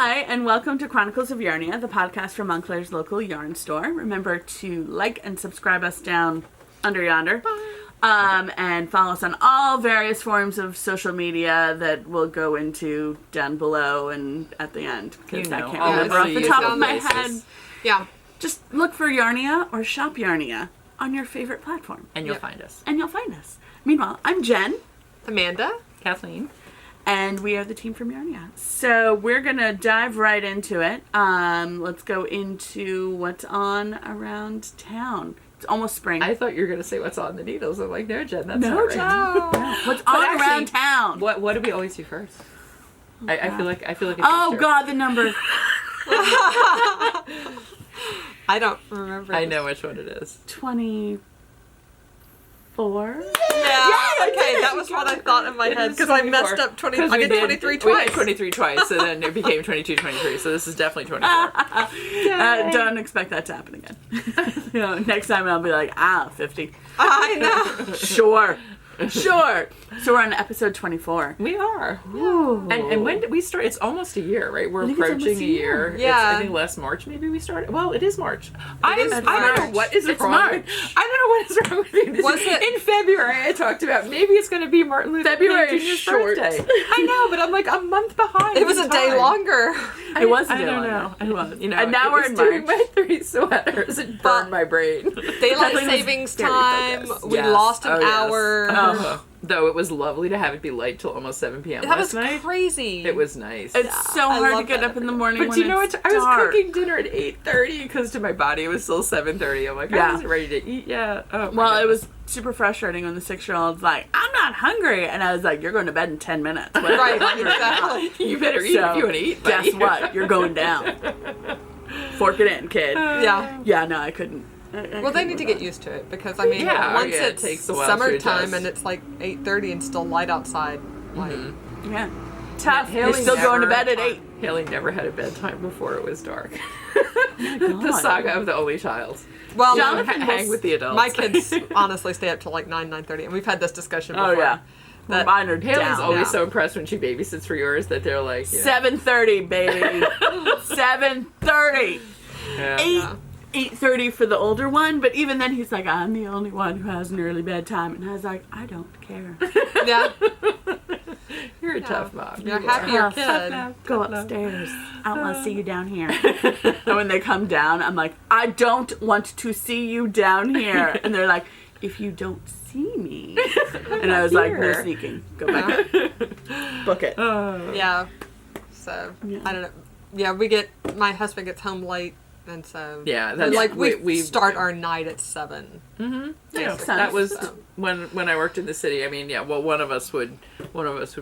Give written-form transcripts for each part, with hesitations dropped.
Hi, and welcome to Chronicles of Yarnia, the podcast from Montclair's local yarn store. Remember to like and subscribe us down under yonder. And follow us on all various forms of social media that we'll go into down below and at the end. Because I can't remember off the top of my head. Yeah. Just look for Yarnia or Shop Yarnia on your favorite platform. And you'll find us. Meanwhile, I'm Jen. Amanda. Kathleen. And we are the team from Yarnia. So we're going to dive right into it. Let's go into what's on around town. It's almost spring. I thought you were going to say what's on the needles. I'm like, no, Jen, that's not right. No. What's on around town? What do we always do first? I feel like it's oh, God, the number. I don't remember. I know which one it is. 24? Yeah, okay, that was what I thought in my head because I messed up 20. I did 23 twice. We did 23 twice, and then it became 22, 23. So this is definitely 24. Don't expect that to happen again. Next time I'll be like, 50. I know. Sure. So we're on episode 24. We are. Ooh. And when did we start? It's almost a year, right? We're approaching a year. Yeah. I think last March maybe we started. Well, it is March. I don't March. know what is It's wrong. March. I don't know what is wrong with me. Was it in February? I talked about maybe it's going to be Martin Luther February King is Jr.'s short. birthday. I know, but I'm like a month behind. It was a day longer. It was a I day don't longer. know. It was. You know, and now it we're was in doing March. my 3 sweaters and burned my brain. Daylight savings very time. focused. We lost an yes. hour. Oh. Though it was lovely to have it be light till almost 7 p.m. That last was night. crazy. It was nice. It's so I hard to love get that. up in the morning. But when you know it's what? I was dark. cooking dinner at 8:30 because to my body it was still 7:30. I'm like, I wasn't ready to eat yet. Oh, Well, it was super frustrating when the 6-year-old's like, I'm not hungry. And I was like, you're going to bed in 10 minutes. Right, exactly. You better eat if you want to eat. Guess what? You're going down. Fork it in, kid. Yeah. Yeah, no, I couldn't. Well, they need to get used to it because once it it's takes a while to summertime adjust. and it's like 8:30 and still light outside, like Yeah. Tough. Yeah, You're still going to never- bed at 8. Haley never had a bedtime before it was dark. Oh The saga of the only child. well, Jonathan Hang with the adults. my kids honestly stay up till like 9:30, and we've had this discussion before. Oh, yeah. That- Mine are Haley's down. always so impressed when she babysits for yours that they're like, you know, 7:30, baby. 7:30. yeah. 8:30 for the older one, but even then he's like, I'm the only one who has an early bedtime. And I was like, I don't care. Yeah, You're a tough mom. you're a You are. happier kid. Go upstairs. I don't want to see you down here. And when they come down, I'm like, I don't want to see you down here. And they're like, if you don't see me. And I was like, no here. sneaking. Go back. Book it. Yeah. So Yeah. I don't know. Yeah, my husband gets home late, and so Yeah, and, that's like we we start our night at 7. Yeah, Makes that sense. was So. when I worked in the city. I mean, yeah, well, one of us would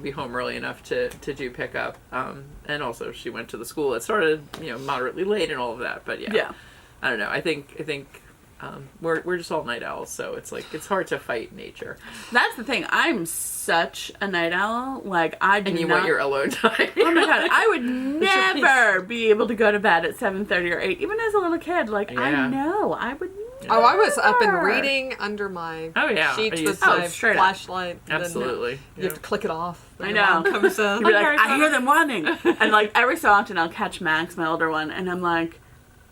be home early enough to do pickup, and also she went to the school that started moderately late and all of that. But Yeah. I don't know. I think we're just all night owls, so it's like it's hard to fight nature. That's the thing. I'm such a night owl. Like, I do And you not... want your alone time. Oh my god, I would never be able to go to bed at 7:30 or 8, even as a little kid. Like, Yeah. I know, I would never. Oh, I was up and reading under my Oh, yeah. sheets You- with oh, my straight up. flashlight. and then Absolutely. You have to click it off. when I your mom know. Comes in. You'd be like, I hear them running. And like every so often I'll catch Max, my older one, and I'm like,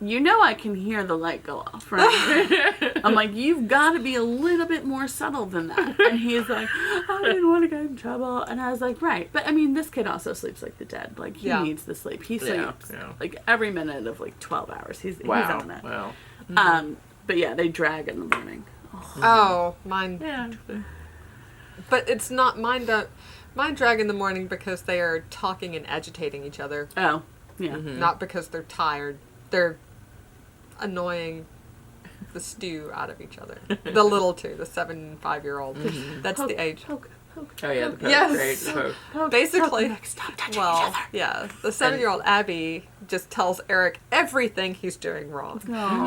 I can hear the light go off, right? I'm like, you've got to be a little bit more subtle than that. And he's like, I didn't want to get in trouble. And I was like, right. But I mean, this kid also sleeps like the dead. Like, he needs the sleep. He sleeps like every minute of like 12 hours. He's on it. Wow. But yeah, they drag in the morning. Oh, mine. Yeah. But it's not mine. Mine drag in the morning because they are talking and agitating each other, Oh, yeah. not because they're tired. They're annoying the stew out of each other. The little two, the 7 and 5-year-old. That's the age. Poke. Oh yeah, the poke, Yes. right? The poke. Basically, Like, stop touching each well, other. yeah, the 7-year-old Abby just tells Eric everything he's doing wrong,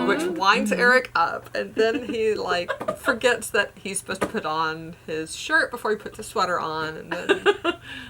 which winds Eric up, and then he like forgets that he's supposed to put on his shirt before he puts his sweater on, and then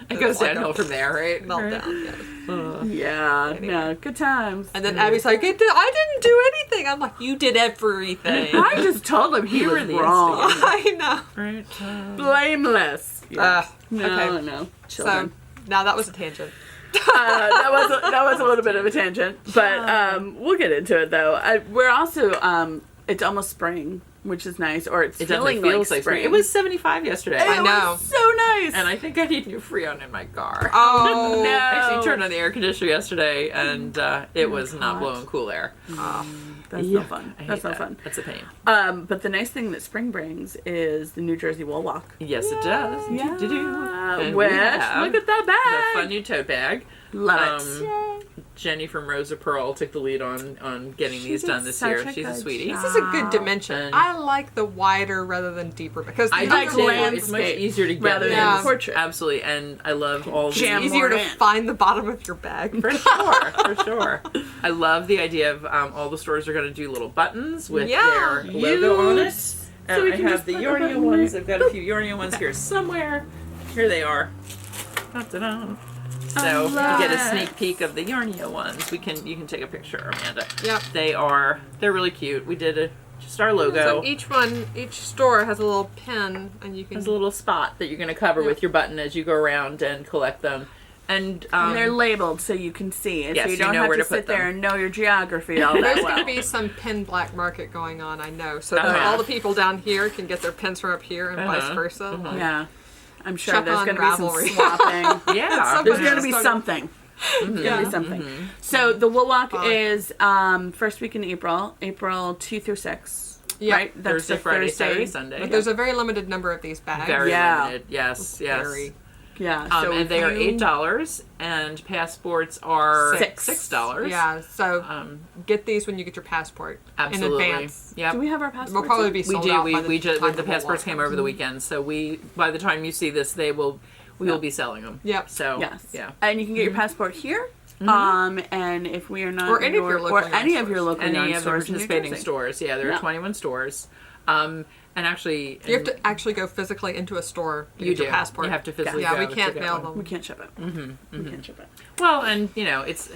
It goes like downhill a from there, right? meltdown. Yes. Yeah, Anyway. no, good times. And then Abby's like, I didn't do anything. I'm like, you did everything. I just told him he You were was the wrong. I know. Right. Blameless. Yeah. Okay. No, So children. now that was a tangent. That was a little bit of a tangent, but we'll get into it though. We're also it's almost spring, which is nice, or it's feeling feels like spring. It was 75 yesterday. I know. Was so nice. And I think I need new Freon in my car. Oh, No. I actually turned on the air conditioner yesterday, and it was not hot. blowing cool air. That's no fun. I That's hate no that. fun. That's a pain. But the nice thing that spring brings is the New Jersey Wool Walk. Yes, it does. Yeah. And Which, we have look at that the bag. fun new tote bag. Love it. Jenny from Rosa Pearl took the lead on getting She these did done this such year. a She's a good sweetie. job. this is a good dimension. And- I like the wider rather than deeper because I the do like other too. ones- It's much landscape easier to get rather in. than Yeah. portrait. Absolutely, and I love all the Jam It's easier to more in. find the bottom of your bag. For sure, for sure. I love the idea of all the stores are going to do little buttons with Yeah. their logo on it. So And we I can have just the put a Yarnia button ones. there. I've got a few Yarnia ones here somewhere. Here they are. Da-da-da. So you love get a it. sneak peek of the Yarnia ones. You can take a picture, Amanda. Yep. They're really cute. We did just our logo. So each store has a little pin, and you can. There's a little spot that you're going to cover with your button as you go around and collect them. And And they're labeled so you can see it. Yes, so you you don't know have where to to put sit there them. and know your geography all that There's well. going to be some pin black market going on, I know. So that yeah. all the people down here can get their pins from up here and vice Uh-huh. versa. Yeah. I'm sure Shop there's on going to be Ravelry. some swapping. yeah, Some- There's Yeah. going to be Started- something. There's going to be something. So the Wool Walk is first week in April 2 through 6. Yep. Right? That's Thursday, the Friday, Thursday. Saturday, Sunday. But there's a very limited number of these bags. Very Yeah. limited. Yes, yes. Very. Yeah. So And they are if you- $8, and passports are $6. Yeah, so Um, get these when you get your passport absolutely. in advance. Yep. Do we have our passports? We'll probably in? be We sold do. out We by the just time the Wool passports Walk came comes. over the weekend, so by the time you see this, we will be selling them. Yep. So Yes. yeah. And you can get your passport here. And if we are not Or in any of your York- local or any yarn of your stores. local Any yarn of the stores in New participating Jersey. stores. Yeah, there are Yeah. 21 stores. And actually, You have to actually go physically into a store to you get do. your passport. You have to physically Yeah, go we to can't get mail one. We them. can't ship it. We can't ship it. Well, and it's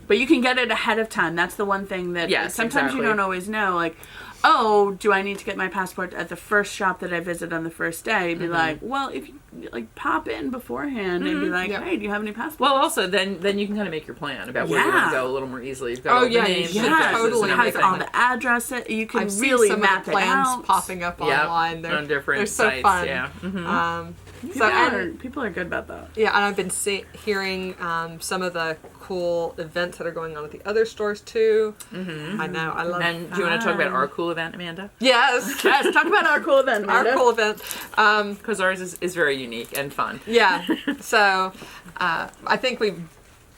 But you can get it ahead of time. That's the one thing that Yes, sometimes exactly. you don't always know. Like, oh, do I need to get my passport at the first shop that I visit on the first day? Be like, well, if you like pop in beforehand and be like, Yep. hey, do you have any passports? well. Also, then you can kind of make your plan about where you're going Yeah. to go a little more easily. You've got Oh, all the yeah, names, you and should addresses, totally and It has everything. all the addresses. You can I've really seen some map of the it plans out. popping up Yep, online. They're on different they're so sites. fun. Yeah. People, and people are good about that. yeah, and I've been hearing some of the cool events that are going on at the other stores too. I know, I love. And do you want to talk about our cool event, Amanda? Yes, Yes, talk about our cool event, our Amanda. cool event. Because ours is very unique and fun. Yeah, so I think we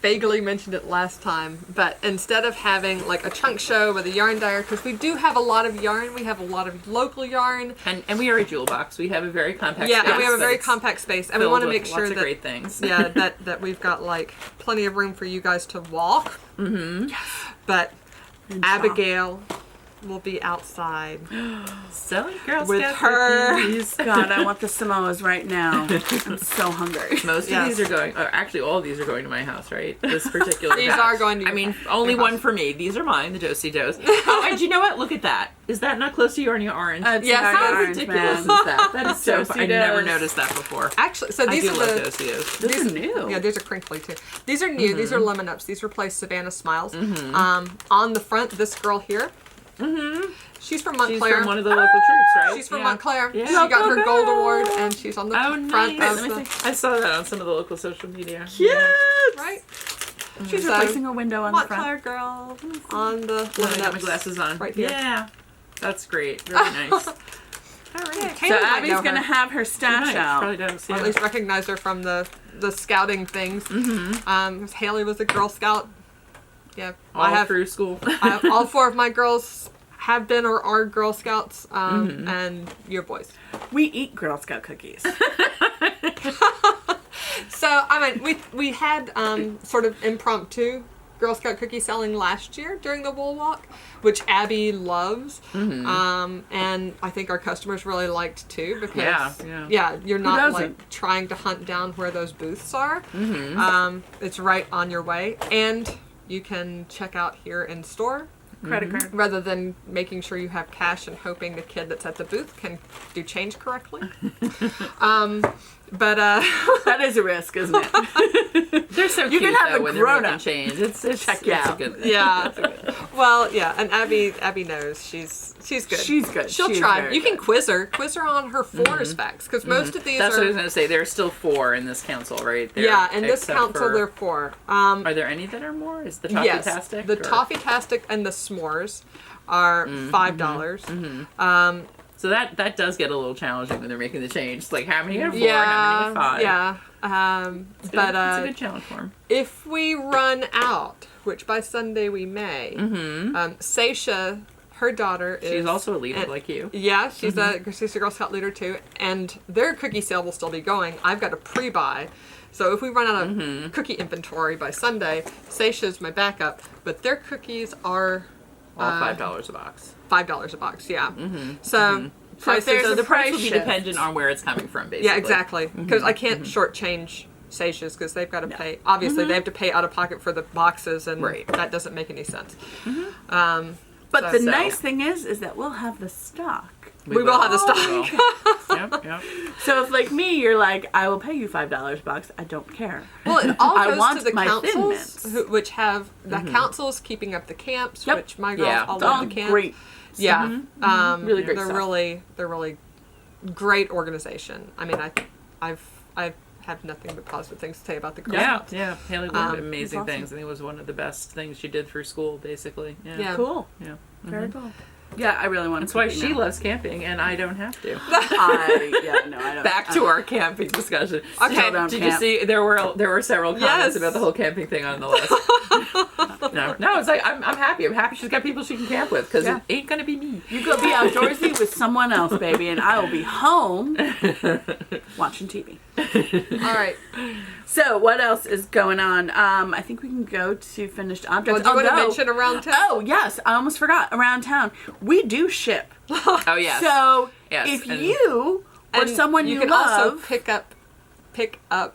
vaguely mentioned it last time, but instead of having like a chunk show with a yarn dyer, because we do have a lot of yarn, we have a lot of local yarn. And we are a jewel box. We have a very compact Yeah, space. and we have a but very it's compact space, and we filled want to with make sure lots of that great things. yeah, that we've got like plenty of room for you guys to walk. Mm-hmm. But And shop. Abigail will be outside Selling Girl with Scout her. cookies. God, I want the Samoas right now. I'm so hungry. Most of Yes. these are going, or actually all of these are going to my house, right? This particular These batch. are going to I your- mean, only your one house. for me. These are mine, the Josie Does. Oh, and you know what? Look at that. Is that not close to Yarnia Orange? It's Yes, not how orange, ridiculous man. is that? That is so Josie fun. I never Does. noticed that before. Actually, so I these do are love the Josie Does. This is new. yeah, these are crinkly too. These are new. These are lemon ups. These replace Savannah Smiles. Mm-hmm. On the front, this girl here. She's from She's Montclair. from one of the local troops, right? She's from Yeah. Montclair. Yeah. She got Go, her go, gold go. award, and she's on the Oh, front nice. of Let me the see. I saw that on some of the local social media. Yes! right. She's So, replacing a window on the Montclair front. girl on the Let me lemon get my ups. glasses on. Right here. Yeah. That's great. Very nice. All right. So Abby's going to have her stash Nice. out. Probably does. Or at Yeah. least recognize her from the scouting things. 'Cause Haley was a Girl Scout. Yeah, All I have through school. all 4 of my girls have been or are Girl Scouts, and your boys. We eat Girl Scout cookies. So I mean, we had sort of impromptu Girl Scout cookie selling last year during the Wool Walk, which Abby loves, and I think our customers really liked too because Yeah. you're not doesn't? like trying to hunt down where those booths are. It's right on your way, and you can check out here in store Credit card. rather than making sure you have cash and hoping the kid that's at the booth can do change correctly. That is a risk, isn't it? They're so You cute can have though, a when they're grown making up change. It's check you it's a out. good. Yeah. Well, yeah, and Abby knows she's good. She's good. She'll She's try. very You can good. quiz her on her forest facts because most of these That's what I was are. gonna say. There are still 4 in this council, right? There, Yeah, in this except council for- there are 4. Are there any that are more? Is the Yes, Toffee-tastic? the Toffee-tastic and the s'mores are $5. So that does get a little challenging when they're making the change. It's like how many are 4, how many Yeah, are 5? yeah. It's But a good challenge for them. if we run out, which by Sunday we may, Saysha, her daughter is... She's also a leader like you. Yeah, she's a Girl Scout leader too, and their cookie sale will still be going. I've got a pre-buy, so if we run out of cookie inventory by Sunday, Seisha's my backup, but their cookies are All $5 a box. $5 a box. Yeah, so So if there's So a the price price will be shift. dependent on where it's coming from, basically. yeah, exactly, because I can't shortchange Seisha's because they've got to pay. Obviously, they have to pay out of pocket for the boxes, and Right. that doesn't make any sense. But the So- nice thing is that we'll have the stock. We will have the stock. We will. Yep. So if like me, you're like, I will pay you $5 a box. I don't care. Well, it all I goes want to the my Thin councils, Mints. which have the councils keeping up the camps, Yep. which my girls Yeah. all It's love all the camp. great. Yeah, Really great they're stuff. really great organization. I mean, I've have nothing but positive things to say about the Girl Scouts. Yeah. Haley learned It's amazing awesome. things. I think it was one of the best things she did for school, basically. Yeah. Cool. Yeah. Very cool. Yeah, I really want to. That's why she loves camping, and I don't have to. I don't. Back to our camping discussion. Okay, Still don't Did you camp. see there were several comments Yes. about the whole camping thing on the list? No, it's like I'm happy. I'm happy she's got people she can camp with because Yeah. it ain't gonna be me. You go be outdoorsy with someone else, baby, and I will be home watching TV. All right. So, what else is going on? I think we can go to finished objects. Well, do you want to no. mention around town? Oh, yes. I almost forgot. Around town. We do ship. Oh yes. So, Yes, if and- you or And someone you can love, also pick up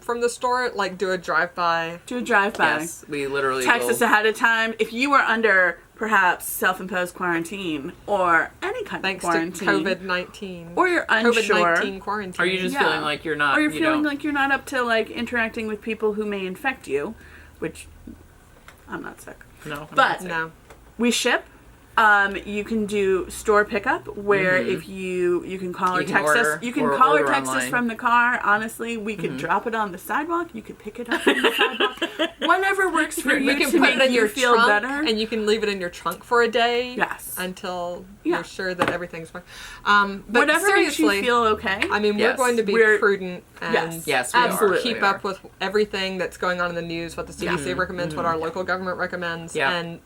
from the store, like do a drive-by. do a drive-by. Yes, we literally Text will. us ahead of time. If you are under perhaps self-imposed quarantine or any kind Thanks of quarantine, to COVID-19. or you're unsure, COVID-19 quarantine. Are you just Yeah. feeling like you're not? or you're you feeling don't- like you're not up to like interacting with people who may infect you, which I'm not sick. no? I'm but- not sick. No. We ship. You can do store pickup where if you can call or You can text order us. You can or call or order text us online. from the car. Honestly, we could drop it on the sidewalk. You could pick it up on the sidewalk. Whatever works for you You can to put it make in you your feel trunk, better. and you can leave it in your trunk for a day. Yes. Until Yeah. you're sure that everything's fine. But Whatever makes you seriously, feel okay. I mean, Yes. we're going to be We're- prudent and Yes, we are. Absolutely. keep up with everything that's going on in the news, what the CDC recommends, what our local government recommends, Yeah. and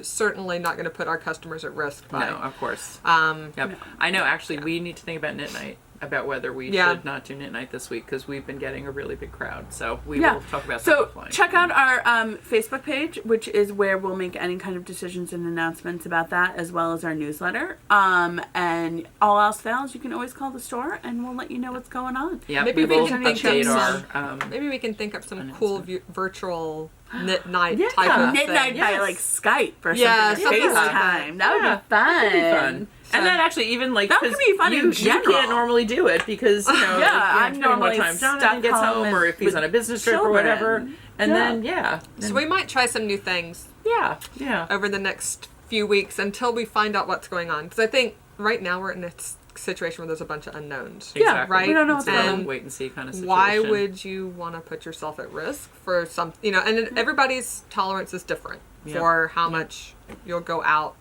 certainly not going to put our customers at risk by. No, of course. Yep. No. I know. Actually, we need to think about knit night. About whether we Yeah. should not do knit night this week because we've been getting a really big crowd. So we Yeah. will talk about So that offline. check out our Facebook page, which is where we'll make any kind of decisions and announcements about that, as well as our newsletter. And all else fails, you can always call the store, and we'll let you know what's going on. Yeah, Maybe we we will can think update of our. Maybe we can think up some cool virtual knit night Yeah, type of knit thing. night by Yes. like Skype or Yeah, something. something or like FaceTime. that. That would Yeah, be fun. That'd be fun. So- And that actually even like That 'cause could be fun in you general. can't normally do it because I'm depending normally what time stuck Jonathan gets home home or if he's with on a business trip or children. whatever. And Yeah. then So we might try some new things yeah. over the next few weeks until we find out what's going on. Because I think right now we're in a situation where there's a bunch of unknowns. Exactly. right? We don't know what's It's going a on. wait and see kind of situation. Why would you want to put yourself at risk for some, and everybody's tolerance is different Yeah. for how much you'll go out,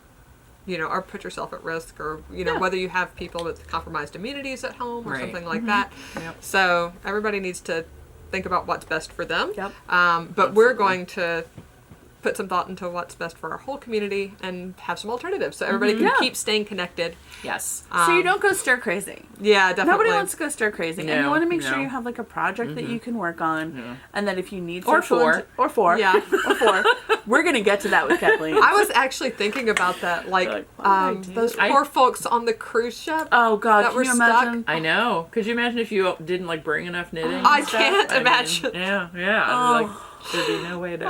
or put yourself at risk, or, whether you have people with compromised immunities at home or Right. something like that. Yep. So everybody needs to think about what's best for them. Yep. But we're going to put some thought into what's best for our whole community and have some alternatives so everybody can Yeah. keep staying connected. Yes. So you don't go stir crazy. Yeah, definitely. Nobody wants to go stir crazy, and you No, want to make sure no. you have like a project that you can work on, Yeah. and that if you need Or social four. or four, Yeah. or four, we're gonna get to that with Kathleen. I was actually thinking about that, Like, why, dude? those I- poor folks on the cruise ship. Oh God, that can we're you stuck. imagine? I know. Could you imagine if you didn't like bring enough knitting? I and stuff? can't mean, imagine. yeah. Oh. There'd be no way to.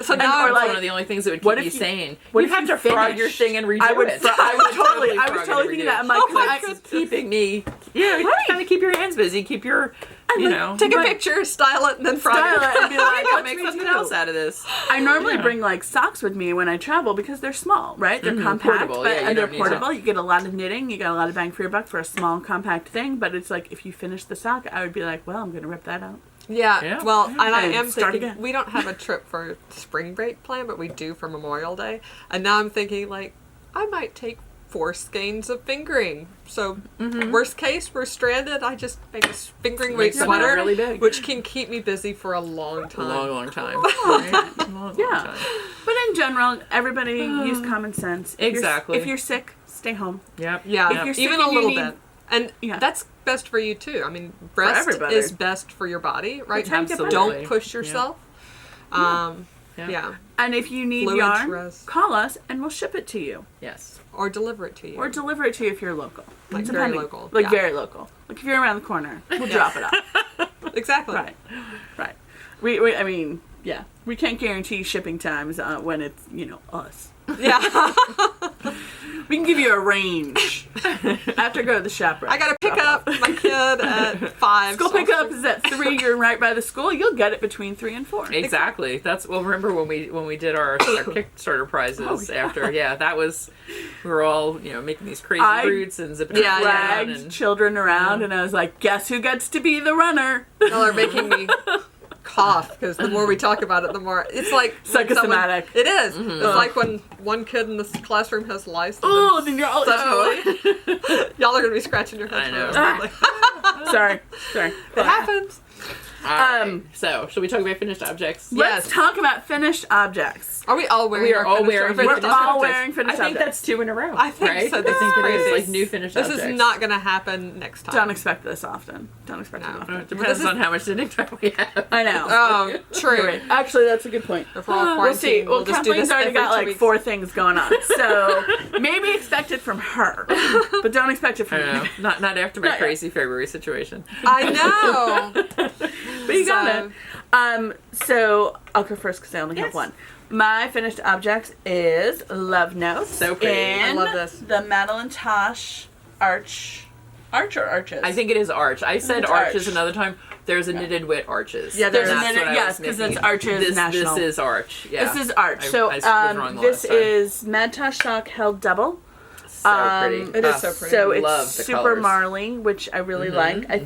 So And now or I'm like like, one of the only things that would what keep if you you- sane. what You if have you to frog finish? your thing and redo I would it. I was totally frog it thinking and redo that. I'm it. like, my cause It's keeping me. Yeah, Right. it's kind of keep your hands busy. Keep your, you know. take a but- picture, style it, and then frog style it. it and be like, I'll let's make redo. something else out of this. I normally Yeah. bring like socks with me when I travel because they're small, right? They're compact, Portable, but yeah, you and they're don't need portable. You get a lot of knitting. You get a lot of bang for your buck for a small, compact thing. But it's like if you finish the sock, I would be like, well, I'm gonna rip that out. Yeah, Yeah. well, and I And am start thinking, again. we don't have a trip for spring break planned, but we do for Memorial Day. And now I'm thinking, like, I might take 4 skeins of fingering. So, worst case, we're stranded. I just make a fingering weight something sweater, really big. which can keep me busy for a long A time. long time. Right? Long Yeah. time. But in general, everybody use common sense. If you're- Exactly. If you're sick, stay home. Yep. Yeah, If you're sick even and a you little need- bit. And Yeah. that's best for you, too. I mean, rest everybody. is best for your body, right? Protect your body. Don't push yourself. Yeah. And if you need Fluids, yarn, rest. call us and we'll ship it to you. Yes. Or deliver it to you. Or deliver it to you if you're local. Like very Depending. local, Like yeah. very local. Like if you're around the corner, we'll drop it off. Exactly. Right. Right. We I mean, yeah. We can't guarantee shipping times when it's, us. Yeah. We can give you a range. I have to go to the shop right. I gotta pick up my kid at 5. School so- pickup is at 3. You're right by the school. You'll get it between 3 and 4. Exactly. That's remember when we did our Kickstarter prizes after that was we were all making these crazy I routes and zipping Yeah, around Dragged and children around, and I was like, "Guess who gets to be the runner?" Y'all are making me cough because the more we talk about it, the more it's like when Psychosomatic. It is. It's like when one kid in this classroom has lice. and Oh, then then you're all suddenly, y'all are gonna be scratching your heads. I know. Like, sorry. it happens. So should we talk about finished objects? Let's Yes. talk about finished objects. Are we all wearing? We are our all finished wearing outfits? finished We're all objects. wearing finished I think objects. that's 2 in a row. I think right? so. I This think is it is crazy. like new finished This objects. is not gonna happen next time. Don't expect this often. Don't expect it No. often. It depends on how much knitting time we have. I know. Oh, true. Right. Actually, that's a good point. If we're all We'll see. quarantined, Well, just do Kathleen's this already every got 2 like weeks. 4 things going on, so maybe expect it from her, but don't expect it I from don't know. me. Not after my Not yet. crazy February situation. I know. But you got So- it. So I'll go first because I only have Yes. one. My finished object is Love Notes. So pretty. In I love this. the Madeline Tosh Arch or Arches? I think it is arch. I said it's arches arch. another time. There's a knitted wit arches. Yeah, there's a That's knitted- what I yes, was 'cause thinking. it's Arches this, National. This is arch. Yeah. This is Arch. So I was wrong the this last time. is Mad Tosh Sock held double. So pretty. It is Ah, so pretty. So it's Love the super colors. marley, which I really like. I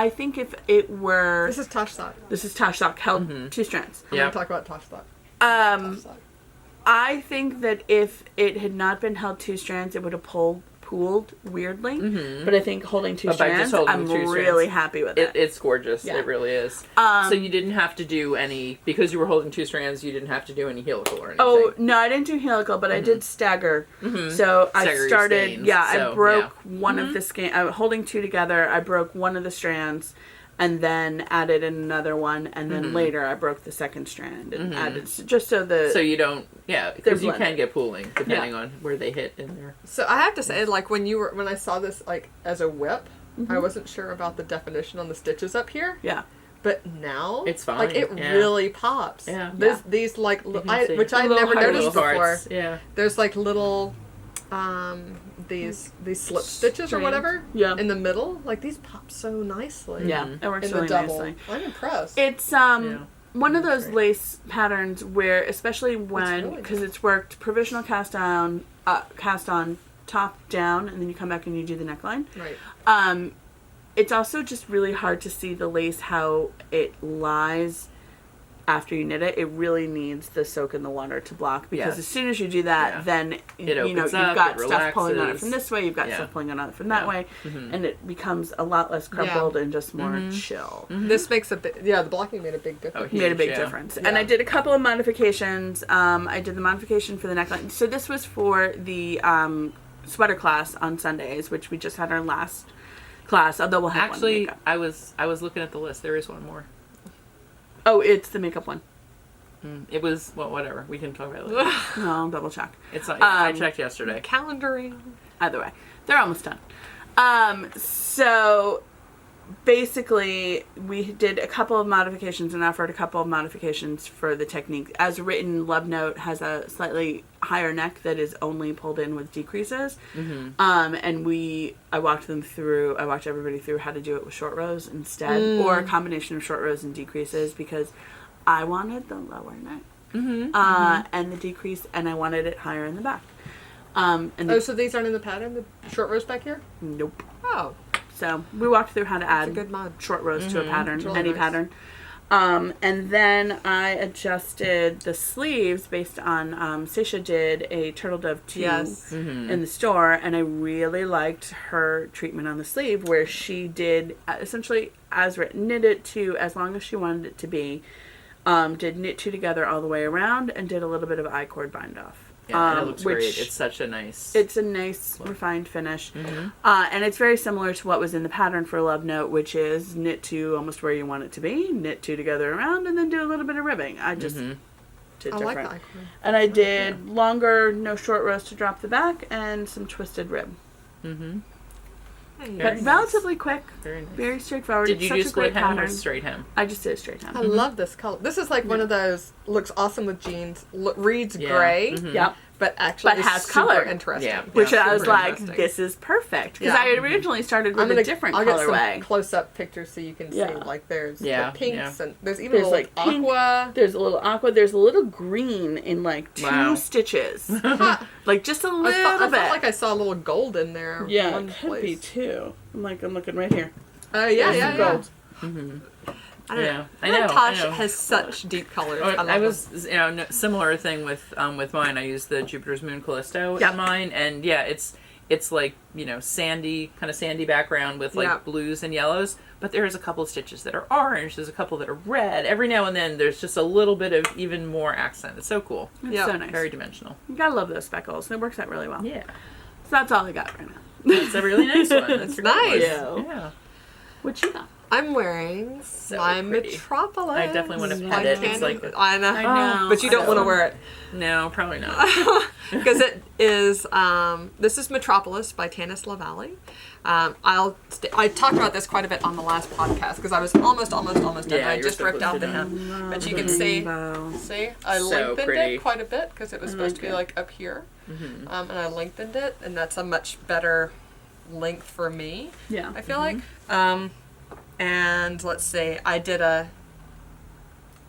think if it were This is Tosh Sock. this is Tosh Sock held 2 strands. We're Yeah. gonna talk about Tosh Sock. Um, I think that if it had not been held 2 strands, it would have pooled weirdly. But I think holding 2 But by just strands, holding I'm 2 strands, really happy with it. It's gorgeous. Yeah. It really is. So you didn't have to do any, because you were holding 2 strands, you didn't have to do any helical or anything. Oh, no, I didn't do helical, but I did stagger. So I Stagger your started, skeins. I So, broke one of the skeins, holding 2 together, I broke one of the strands, and then added another one, and then later I broke the second strand and added, just so the... So you don't, because you blended. can get pooling depending on where they hit in there. So I have to say, like when I saw this like as a whip, I wasn't sure about the definition on the stitches up here. yeah. But now It's fine, Like it yeah. really pops. Yeah. These like see. which I've Little never hearts. noticed Little before. hearts. Yeah. There's like little these slip stitches or Strings. whatever. Yeah. In the middle, like these pop so nicely. Yeah, it works In the really double, nicely. I'm impressed. It's one of those lace patterns where, especially when, really because it's worked provisional cast on top down, and then you come back and you do the neckline. Right. It's also just really hard to see the lace how it lies after you knit it. It really needs the soak in the water to block, because Yes. as soon as you do that, Yeah. then It you've opens got up, it stuff pulling on it relaxes. from this way, you've got Yeah. stuff pulling on it from that way, and it becomes a lot less crumpled and just more chill. This makes a big, the blocking made a big difference. Made a Huge, big yeah. difference. Yeah. And I did a couple of modifications. I did the modification for the neckline. So this was for the sweater class on Sundays, which we just had our last class, although we'll have one Actually, makeup. I was looking at the list. There is one more. Oh, it's the makeup one. It was, well, whatever. We can talk about it later. No, I'll double check. It's not, I checked yesterday. Calendaring. Either way, they're almost done. So basically, we did a couple of modifications and offered a couple of modifications for the technique. As written, Love Note has a slightly higher neck that is only pulled in with decreases. And I walked everybody through how to do it with short rows instead, or a combination of short rows and decreases, because I wanted the lower neck and the decrease, and I wanted it higher in the back. So these aren't in the pattern, the short rows back here? Nope. Oh. So we walked through how to add a good mod. short rows to a pattern, Really any nice. pattern. And then I adjusted the sleeves based on, Saysha did a Turtle Dove 2 in the store, and I really liked her treatment on the sleeve, where she did essentially, as written, knit it to as long as she wanted it to be, did knit 2 together all the way around, and did a little bit of I-cord bind off. Yeah, and it looks great. It's such a nice... It's a nice, refined finish. And it's very similar to what was in the pattern for Love Note, which is knit 2 almost where you want it to be, knit 2 together around, and then do a little bit of ribbing. I just did different. like that. And I did longer, no short rows to drop the back, and some twisted rib. But relatively quick, Very nice. very straightforward. Did you Such do a split great hem or pattern. straight hem? I just did a straight hem. I love this color. This is like one of those, looks awesome with jeans, reads gray, Yep. but actually But is has super color. interesting. Yeah. Which I super was like, interesting. this is perfect. Because Yeah. I originally started with a different I'll get colorway. some close-up pictures so you can see, Yeah. like, there's Yeah, the pinks, yeah. and there's even There's, a little like, pink. aqua. There's a little aqua. There's a little green in like 2 Wow. stitches. Like just a little I bit. felt like I saw a little gold in there. Yeah, one it could place. be too. I'm looking right here. Oh, yeah, There's yeah, some yeah. gold. I don't know. Yeah, I know. Tosh I know. has such deep colors. Oh, I love I was, similar thing with mine. I used the Jupiter's Moon Callisto in mine, and yeah, it's like sandy, kind of sandy background with like blues and yellows. But there's a couple of stitches that are orange. There's a couple that are red. Every now and then, there's just a little bit of even more accent. It's so cool. It's so nice. Very dimensional. You gotta love those speckles. It works out really well. Yeah, So that's all I got right now. it's a really nice one. It's nice. Yeah. What you got? I'm wearing my pretty. Metropolis. I definitely want to Yeah. pet it. It's like I know. I know. But you don't want to wear it. no, probably not. Because it is, this is Metropolis by Tanis Lavallee. I talked about this quite a bit on the last podcast because I was almost done. Yeah, I you were just so ripped close out to the done. hem. But you can see, I So lengthened pretty. it quite a bit because it was supposed to be like up here. And I lengthened it, and that's a much better length for me, Yeah. I feel like. And let's see, I did a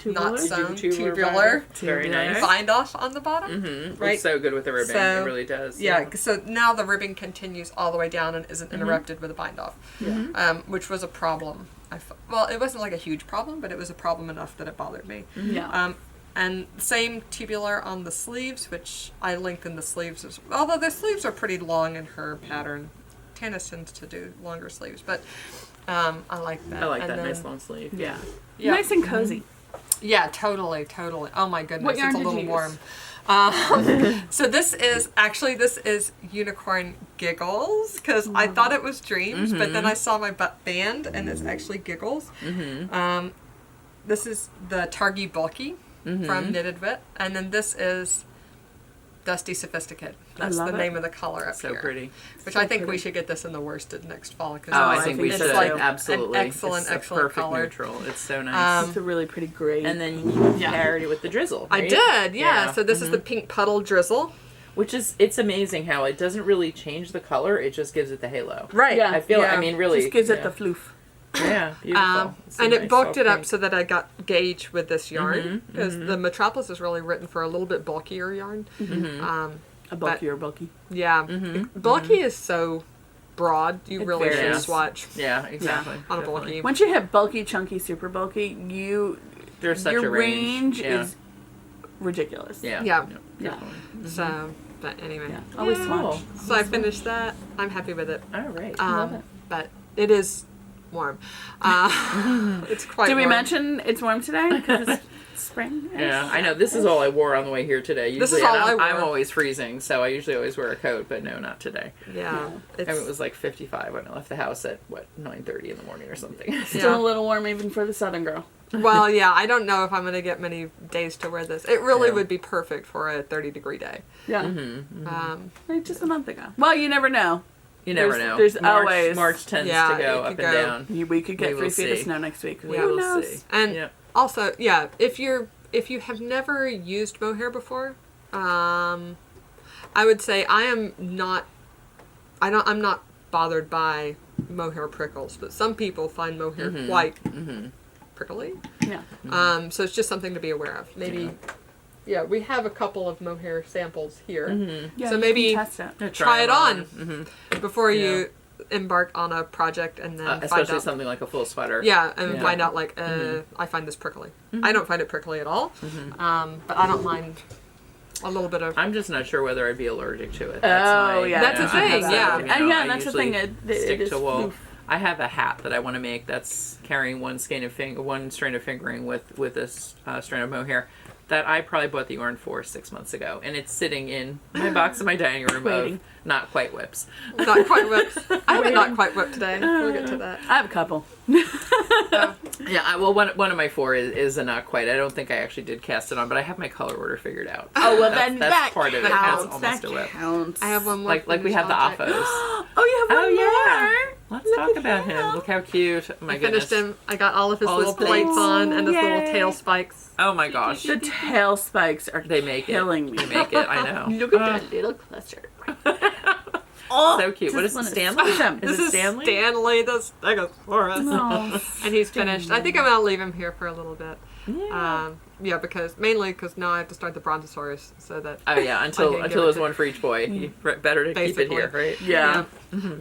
not sewn tubular Very nice. bind off on the bottom. Right. Looks so good with the ribbing. So, it really does. Yeah, so now the ribbing continues all the way down and isn't interrupted with a bind off, which was a problem. Well, it wasn't like a huge problem, but it was a problem enough that it bothered me. Yeah. And same tubular on the sleeves, which I lengthened the sleeves, although the sleeves are pretty long in her pattern. Tanis tends to do longer sleeves, but I like that. I like And that then- nice long sleeve. Yeah. Yeah. Nice and cozy. Yeah, totally. Oh my goodness, What yarn it's a did little you warm. So this is Unicorn Giggles because I thought it was Dreams, but then I saw my band and it's actually Giggles. This is the Targi Bulky from Knitted Wit, and then this is Dusty Sophisticate. That's the name of the color up So here. pretty. Which I think we should get this in the worsted next fall. Cause I think we it's should. like Absolutely. an excellent, it's a excellent perfect color. neutral. It's so nice. It's a really pretty gray. And then you paired it with the drizzle. I right? did, yeah. So this is the Pink Puddle Drizzle. Which is, it's amazing how it doesn't really change the color. It just gives it the halo. Right. Yeah. I feel, Yeah. I mean, really. just gives it the floof. Yeah, beautiful. It's a And it nice bulked soft it up pink. so that I got gauge with this yarn because the Metropolis is really written for a little bit bulkier yarn. A bulky or bulky. Yeah, bulky is so broad. You It really should varies. swatch Yeah, exactly. on a Definitely. bulky. Once you hit bulky, chunky, super bulky, There's such your a range. Yeah. is ridiculous. Yeah. Yeah. Yeah. Definitely. So, but anyway, Yeah. Always Yeah. swatch. so I finished that. I'm happy with it. All right. Love it. But it is warm. It's quite. Did we warm. mention it's warm today? Because it's spring. Yeah, I know. This is all I wore on the way here today. Usually, This is all and I I'm wore. always freezing, so I usually always wear a coat, but no, not today. Yeah, it's, I mean, it was like 55 when I left the house at, 9:30 in the morning or something. Still a little warm even for the southern girl. well, yeah. I don't know if I'm gonna get many days to wear this. It really Yeah. would be perfect for a 30-degree day. Yeah. Mm-hmm. Like just a month ago. Well, you never know. You never know. There's always March tends Yeah, to go it up could and go. down. We could get We 3 will feet of see. snow next week. We Who will knows? see. And also, yeah, if you have never used mohair before, I would say I'm not bothered by mohair prickles, but some people find mohair quite prickly. Yeah. So it's just something to be aware of. Maybe, we have a couple of mohair samples here. Yeah, So you maybe can test it. Yeah, try it on before you embark on a project and then find especially out. something like a full sweater. And find out like, I find this prickly. I don't find it prickly at all, but I don't mind a little bit of... I'm just not sure whether I'd be allergic to it. That's the thing, yeah. That's the thing. Stick to wool. I have a hat that I want to make that's carrying one strain of fingering with this strand of mohair that I probably bought the yarn for 6 months ago, and it's sitting in my box in my dining room of not quite whips. Not quite whips. I have a not quite whip today. We'll get to that. I have a couple. One of my 4 is a not quite. I don't think I actually did cast it on, but I have my color order figured out. Oh, well, that's then that part of it. counts. That's almost a whip. Counts. I have one more. Like we have the object. Offos. Oh, you have one more? Let's talk about him. Look how cute. Oh, my I finished goodness. him. I got all of his All little his plates plates. on and his little Yay. tail spikes. Oh my gosh. The tail spikes are They make killing it. me. They make it. I know. Look at that little cluster. Oh, So cute. What is it? wanna Stanley? squish 'em. This it is Stanley? Stanley the Stegosaurus. Oh, And he's finished. I think I'm going to leave him here for a little bit. Yeah. Mainly because now I have to start the Brontosaurus so that... Oh yeah. Until give it there's to- one for each boy. Better to keep it Basically. here, right? yeah.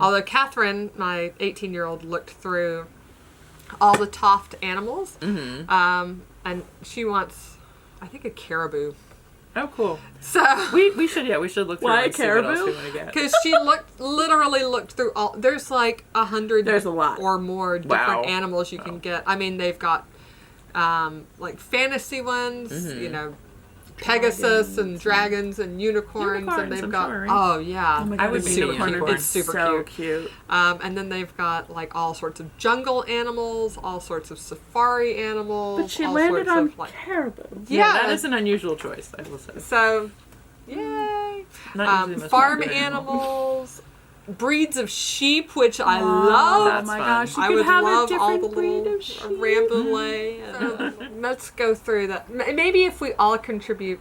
Although Catherine, my 18-year-old, looked through all the toft animals. And she wants, I think, a caribou. Oh, cool. So... We should look through Why and see what else caribou? we want to get. Because she literally looked through all. There's like 100. There's a lot. or more different Wow. animals you can get. I mean, they've got like fantasy ones, Pegasus and dragons and unicorns, and they've I'm got sure. oh yeah, Oh my I God, would a be a unicorn. It's super so cute. And then they've got like all sorts of jungle animals, all sorts of safari animals. But she all landed sorts on of, like, caribou. Yeah, that is an unusual choice, I will say. So, yay! Not usually the most Farm popular animal. animals, breeds of sheep, which I Oh love. That's my fun. gosh, you I could would have love a all different the little breed of sheep. Rambouillet. Let's go through that. Maybe if we all contribute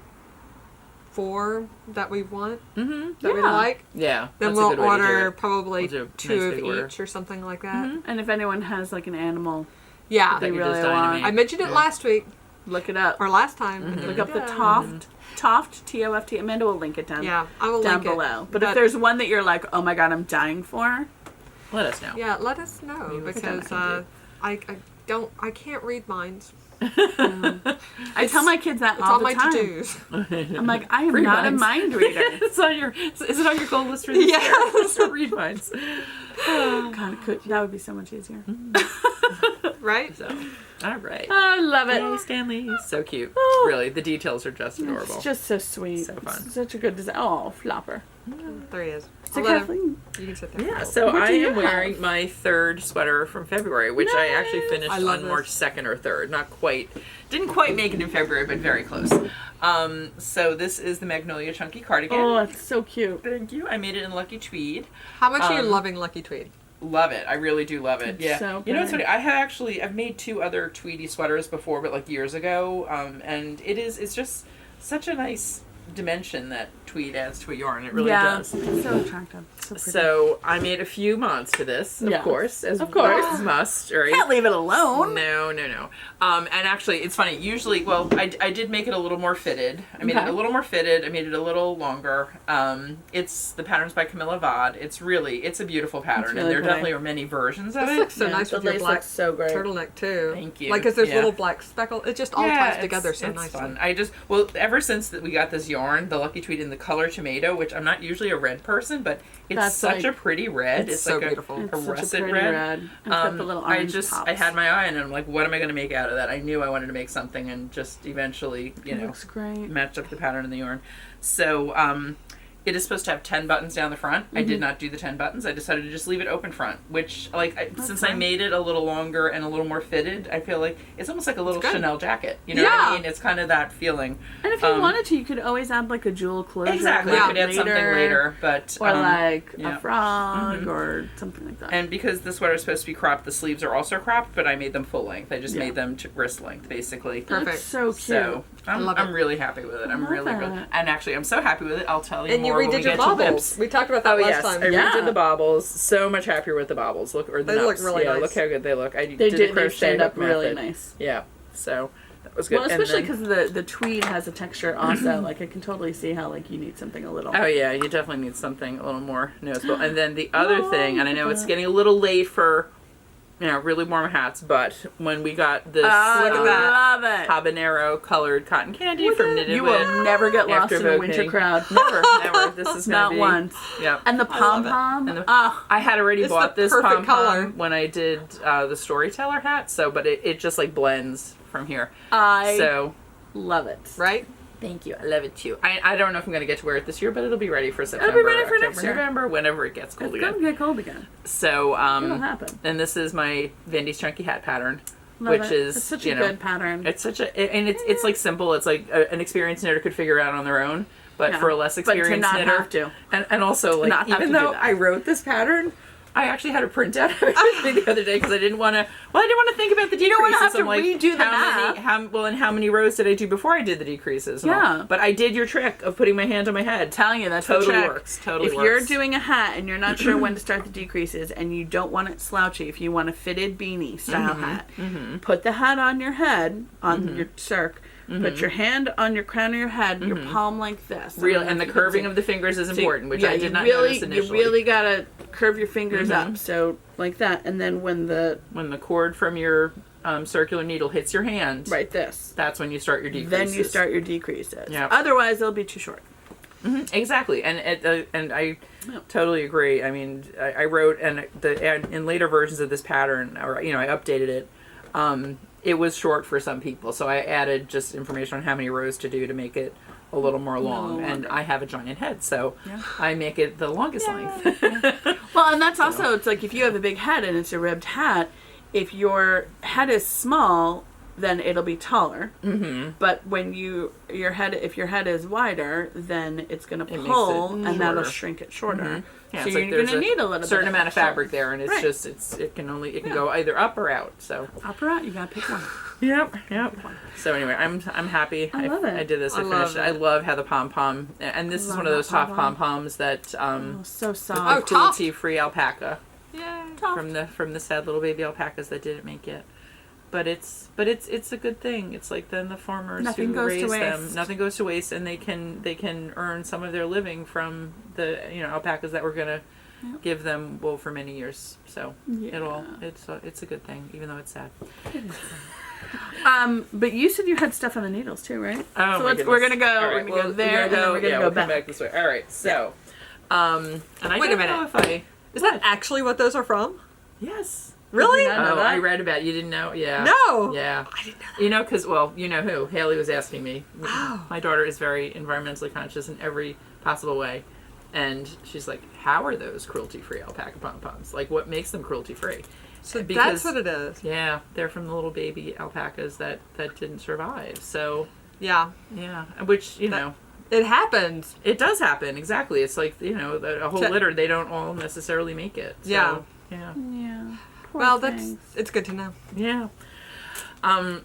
4 that we want, that we Yeah. like, Yeah. then that's a we'll good way to do order it. probably We'll do a 2 nice of big each order. or something like that. And if anyone has like an animal Yeah. That they you're really just dying to want, make. I mentioned it last week, look it up. or last time. and then Look we up the did. Toft, T-O-F-T. Amanda will link it down. Yeah, I will down link below. it. But if there's one that you're like, oh my God, I'm dying for, Let us know. Yeah, let us know, Maybe because that's what I can't read minds. I tell my kids that It's all on the my time. to-dos. I'm like, I am Free not minds. a mind reader. Is it on your goal list for this Yeah. year? So read minds. God, that would be so much easier. Right? So, all right. I love it. Yay, Stanley. So cute. Oh. Really, the details are just adorable. It's just so sweet. So fun. It's such a good design. Oh, flopper. There he is. So I'll let him- Kathleen, You can sit there. Yeah, so What I do you am wearing my 3rd sweater from February, which I actually finished I love on this. March 2nd or 3rd. Not quite, didn't quite make it in February, but very close. So this is the Magnolia Chunky Cardigan. oh, it's so cute. Thank you. I made it in Lucky Tweed. How much are you Um, loving Lucky Tweed? Love it. I really do love it. It's Yeah. so You know what's good. funny? I've made 2 other Tweedy sweaters before, but like years ago. And it's just such a nice dimension that tweed adds to a yarn. It really does. It's so attractive. So pretty. So I made a few mods for this, of Yeah. course, as Of course. as must, right? Can't leave it alone. No. And actually, it's funny. Usually, well, I did make it a little more fitted. I made it Okay. a little more fitted. I made it a little longer. It's the pattern's by Camilla Vad. It's a beautiful pattern, It's really and there pretty. definitely are many versions of This it. looks so Yeah, nice the with your lace black looks so great. turtleneck too. Thank you. Like, because there's Yeah. little black speckle. It just all ties together so it's nicely. fun. Ever since that we got this yarn, the Lucky Tweed in the color tomato, which I'm not usually a red person, but it's That's such like- a pretty red. It's so like beautiful. A It's such a russet pretty red. red. And it's got the little orange pops. I had my eye on it, and I'm like, what am I going to make out of that? I knew I wanted to make something, and just eventually, It looks great. matched up the pattern in the yarn. So, it is supposed to have 10 buttons down the front. I did not do the 10 buttons. I decided to just leave it open front, which, since I made it a little longer and a little more fitted, I feel like it's almost like a little Chanel jacket. You know what I mean? It's kind of that feeling. And if you wanted to, you could always add like a jewel closure. Exactly. You could add something later, but... Or a frog or something like that. And because the sweater is supposed to be cropped, the sleeves are also cropped, but I made them full length. I just made them to wrist length, basically. Perfect. That's so cute. So I'm really happy with it. I'm really, and actually, I'm so happy with it. I'll tell you and more when we redid get your to baubles. lips. We talked about that last time. I redid the baubles. So much happier with the baubles. Look, or the they nuts. look really nice. Look how good they look. They did a crochet stand up really nice. Yeah, so that was good. Well, especially because the tweed has a texture also. Like I can totally see how you need something a little. Oh yeah, you definitely need something a little more noticeable. And then the other thing, and I know it's getting a little late for really warm hats, but when we got this habanero colored cotton candy from Knitted You will never get lost in a winter crowd. Never. This is not be, once. Yep. And the pom-pom. I had already bought this pom-pom color when I did the storyteller hat, but it just blends from here. I love it. Right? Thank you. I love it too. I don't know if I'm going to get to wear it this year, but it'll be ready for September. It'll be ready for October, next year. November, whenever it gets cold again. It's going to get cold again. So, it'll happen. And this is my Vandie's Chunky Hat pattern, Love which it. is it's such a good pattern. It's such a, and it's simple. It's an experienced knitter could figure it out on their own, but for a less experienced but to not knitter, have to. And also even though I wrote this pattern, I actually had a printout of everything the other day because I didn't want to. Well, I didn't want to think about the decreases. You don't want to have to redo the math. How many rows did I do before I did the decreases? But I did your trick of putting my hand on my head. Telling you that's totally the trick. Works. Totally if works. You're doing a hat and you're not sure when to start the decreases and you don't want it slouchy, if you want a fitted beanie style hat, put the hat on your head on your circ. Put your hand on your crown of your head, your palm like this. And the curving of the fingers is important, which I did not notice initially. You really gotta curve your fingers up, so like that. And then when the cord from your circular needle hits your hand, right, that's when you start your decreases. Then you start your decreases. Yeah. Otherwise, they'll be too short. Exactly, and I totally agree. I mean, I wrote in later versions of this pattern, or I updated it. It was short for some people, so I added just information on how many rows to do to make it a little more long. And I have a giant head, so I make it the longest length. Well, and that's also, it's like if you have a big head and it's a ribbed hat, if your head is small, then it'll be taller. But when if your head is wider, then it's going to pull, and that'll shrink it shorter. Yeah, so you're going to need a little certain amount of fabric there, and it's just it can go either up or out. So up or out, you got to pick one. Yep. So anyway, I'm happy. I love it. I did this. I finished it. I love how the pom pom, and this is one of those top pom poms that so soft. Cruelty free alpaca. Yeah. From the sad little baby alpacas that didn't make it. But it's a good thing. It's like then the farmers who raise them, nothing goes to waste, and they can earn some of their living from the alpacas that were gonna give them wool for many years. So it's a good thing, even though it's sad. But you said you had stuff on the needles too, right? Oh, so we're gonna go. Right, we're gonna go there, and then we're gonna go back. Come back this way. All right. So, and I wait a minute. Is that actually what those are from? Yes. Really? I read about it. You didn't know? Yeah. No. Yeah. I didn't know that. Because, you know who? Haley was asking me. Oh. My daughter is very environmentally conscious in every possible way. And she's like, how are those cruelty-free alpaca pom-poms? Like, what makes them cruelty-free? So that's what it is. Yeah. They're from the little baby alpacas that didn't survive. So. Yeah. Yeah. Which, it happens. It does happen. Exactly. It's like, a whole litter, they don't all necessarily make it. So, yeah. Yeah. Well, it's good to know. Yeah.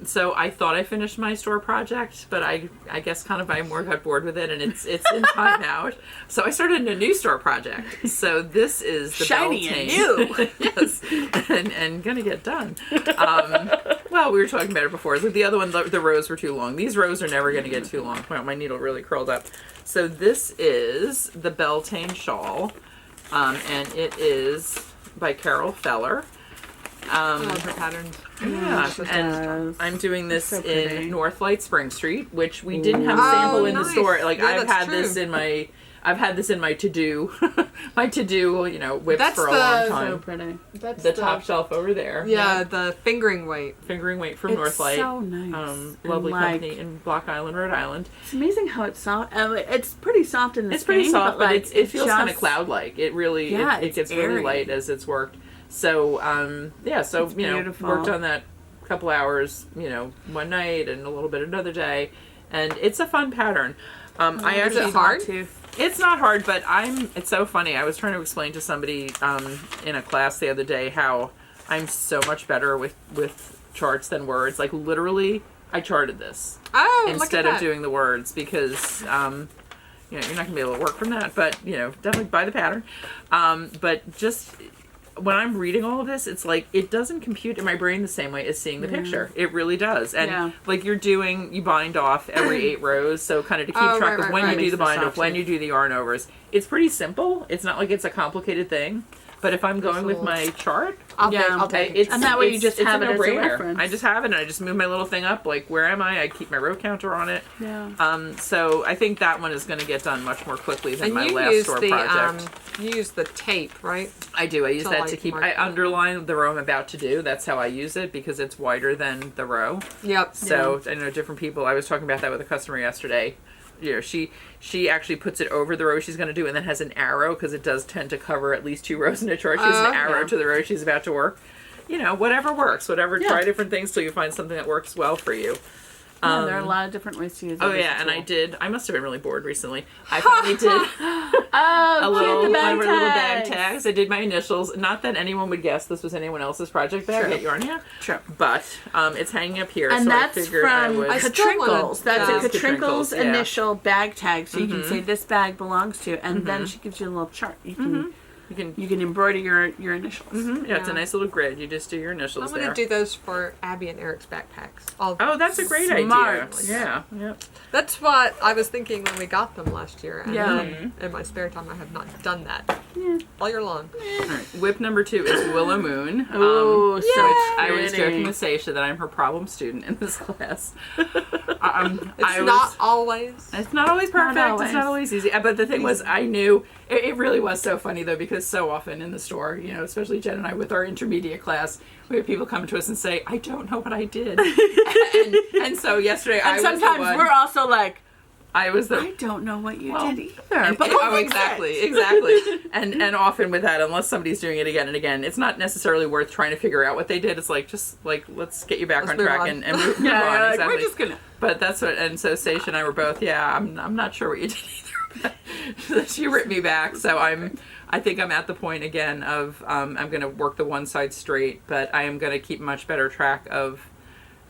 So I thought I finished my store project, but I guess kind of I more got bored with it, and it's in timeout. So I started a new store project. So this is the shiny Bealtaine. And new. Yes, and gonna get done. Well, we were talking about it before. Like the other one, the rows were too long. These rows are never gonna get too long. Wow, my needle really curled up. So this is the Bealtaine shawl, and it is by Carol Feller. I love her patterns. Yeah, and I'm doing this in North Light Spring Street, which we didn't have a sample in the store. Like I've had this in my I've had this in my to-do, whips That's for a long So time. pretty. That's The top shelf over there. Yeah, the fingering weight. Fingering weight from It's Northlight. so nice. Lovely And, company in Block Island, Rhode Island. It's amazing how it's soft. It's pretty soft in the It's pretty soft, but like, it feels kind of just- cloud-like. It really, it gets airy. really light as it's worked. So, so, It's beautiful. worked on that a couple hours, one night and a little bit another day. And it's a fun pattern. I Is actually it hard? It's not hard, but it's so funny. I was trying to explain to somebody in a class the other day how I'm so much better with charts than words. Like literally, I charted this instead of doing the words because you're not gonna be able to work from that. But definitely by the pattern. But just when I'm reading all of this, it's like it doesn't compute in my brain the same way as seeing the picture. It really does. And like you bind off every 8 rows, so kind of to keep track of when you do the bind off, when you do the yarn overs. It's pretty simple. It's not like it's a complicated thing. But if I'm going with my chart, I'll take it. And that way you just have it as a no-brainer. reference. I just have it and I just move my little thing up, like where am I? I keep my row counter on it. Yeah. So I think that one is going to get done much more quickly than And my you last use store the project. you use the tape, right? I do. I use that to like, keep. mark I it. underline the row I'm about to do. That's how I use it because it's wider than the row. Yep. So I know different people. I was talking about that with a customer yesterday. She actually puts it over the row she's going to do and then has an arrow because it does tend to cover at least 2 rows in a chart. She has an arrow to the row she's about to work. Whatever works. Try different things till you find something that works well for you. Yeah, there are a lot of different ways to use it. Oh yeah, and I must have been really bored recently. I finally did a little bag tags. I did my initials. Not that anyone would guess this was anyone else's project bag at Yarnia. Sure. But it's hanging up here, And so that's I figured I from would. Katrinkles. That's a Katrinkles yeah. initial bag tag, so you can say this bag belongs to, and then she gives you a little chart. You can embroider your initials. Yeah, it's a nice little grid. You just do your initials I'm going to do those for Abby and Eric's backpacks. Oh, that's a great Smart. idea. Yeah. That's what I was thinking when we got them last year. And Yeah. in my spare time, I have not done that all year long. All right. Whip number 2 is Willow Moon. Oh, which I was joking with Saysha that I'm her problem student in this class. It's not always. It's not always perfect. always. It's not always easy. But the thing was, I knew it really was so funny though because so often in the store, especially Jen and I with our intermediate class, we have people come to us and say, "I don't know what I did," and so yesterday I was the sometimes one. we're also like, I was the. I don't know what you Well, did either. But exactly. And often with that, unless somebody's doing it again and again, it's not necessarily worth trying to figure out what they did. It's like let's get you back on track and move on. Yeah, Exactly. we're just gonna. But that's what. And so Saysha and I were both. Yeah, I'm not sure what you did either. But she ripped me back. So I think I'm at the point again of I'm going to work the one side straight, but I am going to keep much better track of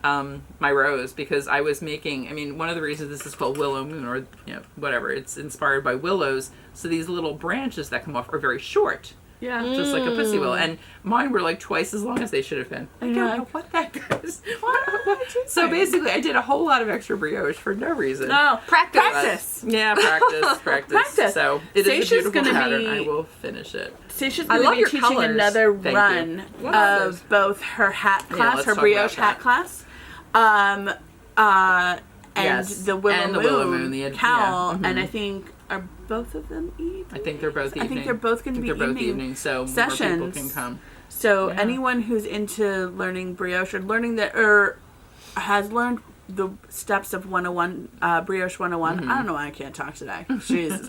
my rows because I was making, one of the reasons this is called Willow Moon or, whatever, it's inspired by willows. So these little branches that come off are very short. Yeah. Just like a pussy willow. And mine were like twice as long as they should have been. I don't know what that is. So basically I did a whole lot of extra brioche for no reason. No. Practice. Yeah, practice. So it is a beautiful pattern. I will finish it. Saysha's I going love to be your teaching colors. another Thank run you. of both her hat class, let's her talk brioche about hat that. class, and Yes. the Willow Moon, the cowl, yeah. and I think are both of them evening? I think they're both evening. I think they're both going to be they're both evening evening, so sessions. more people can come. So anyone who's into learning brioche or learning that or has learned the steps of 101 brioche 101 I don't know why I can't talk today. Jesus.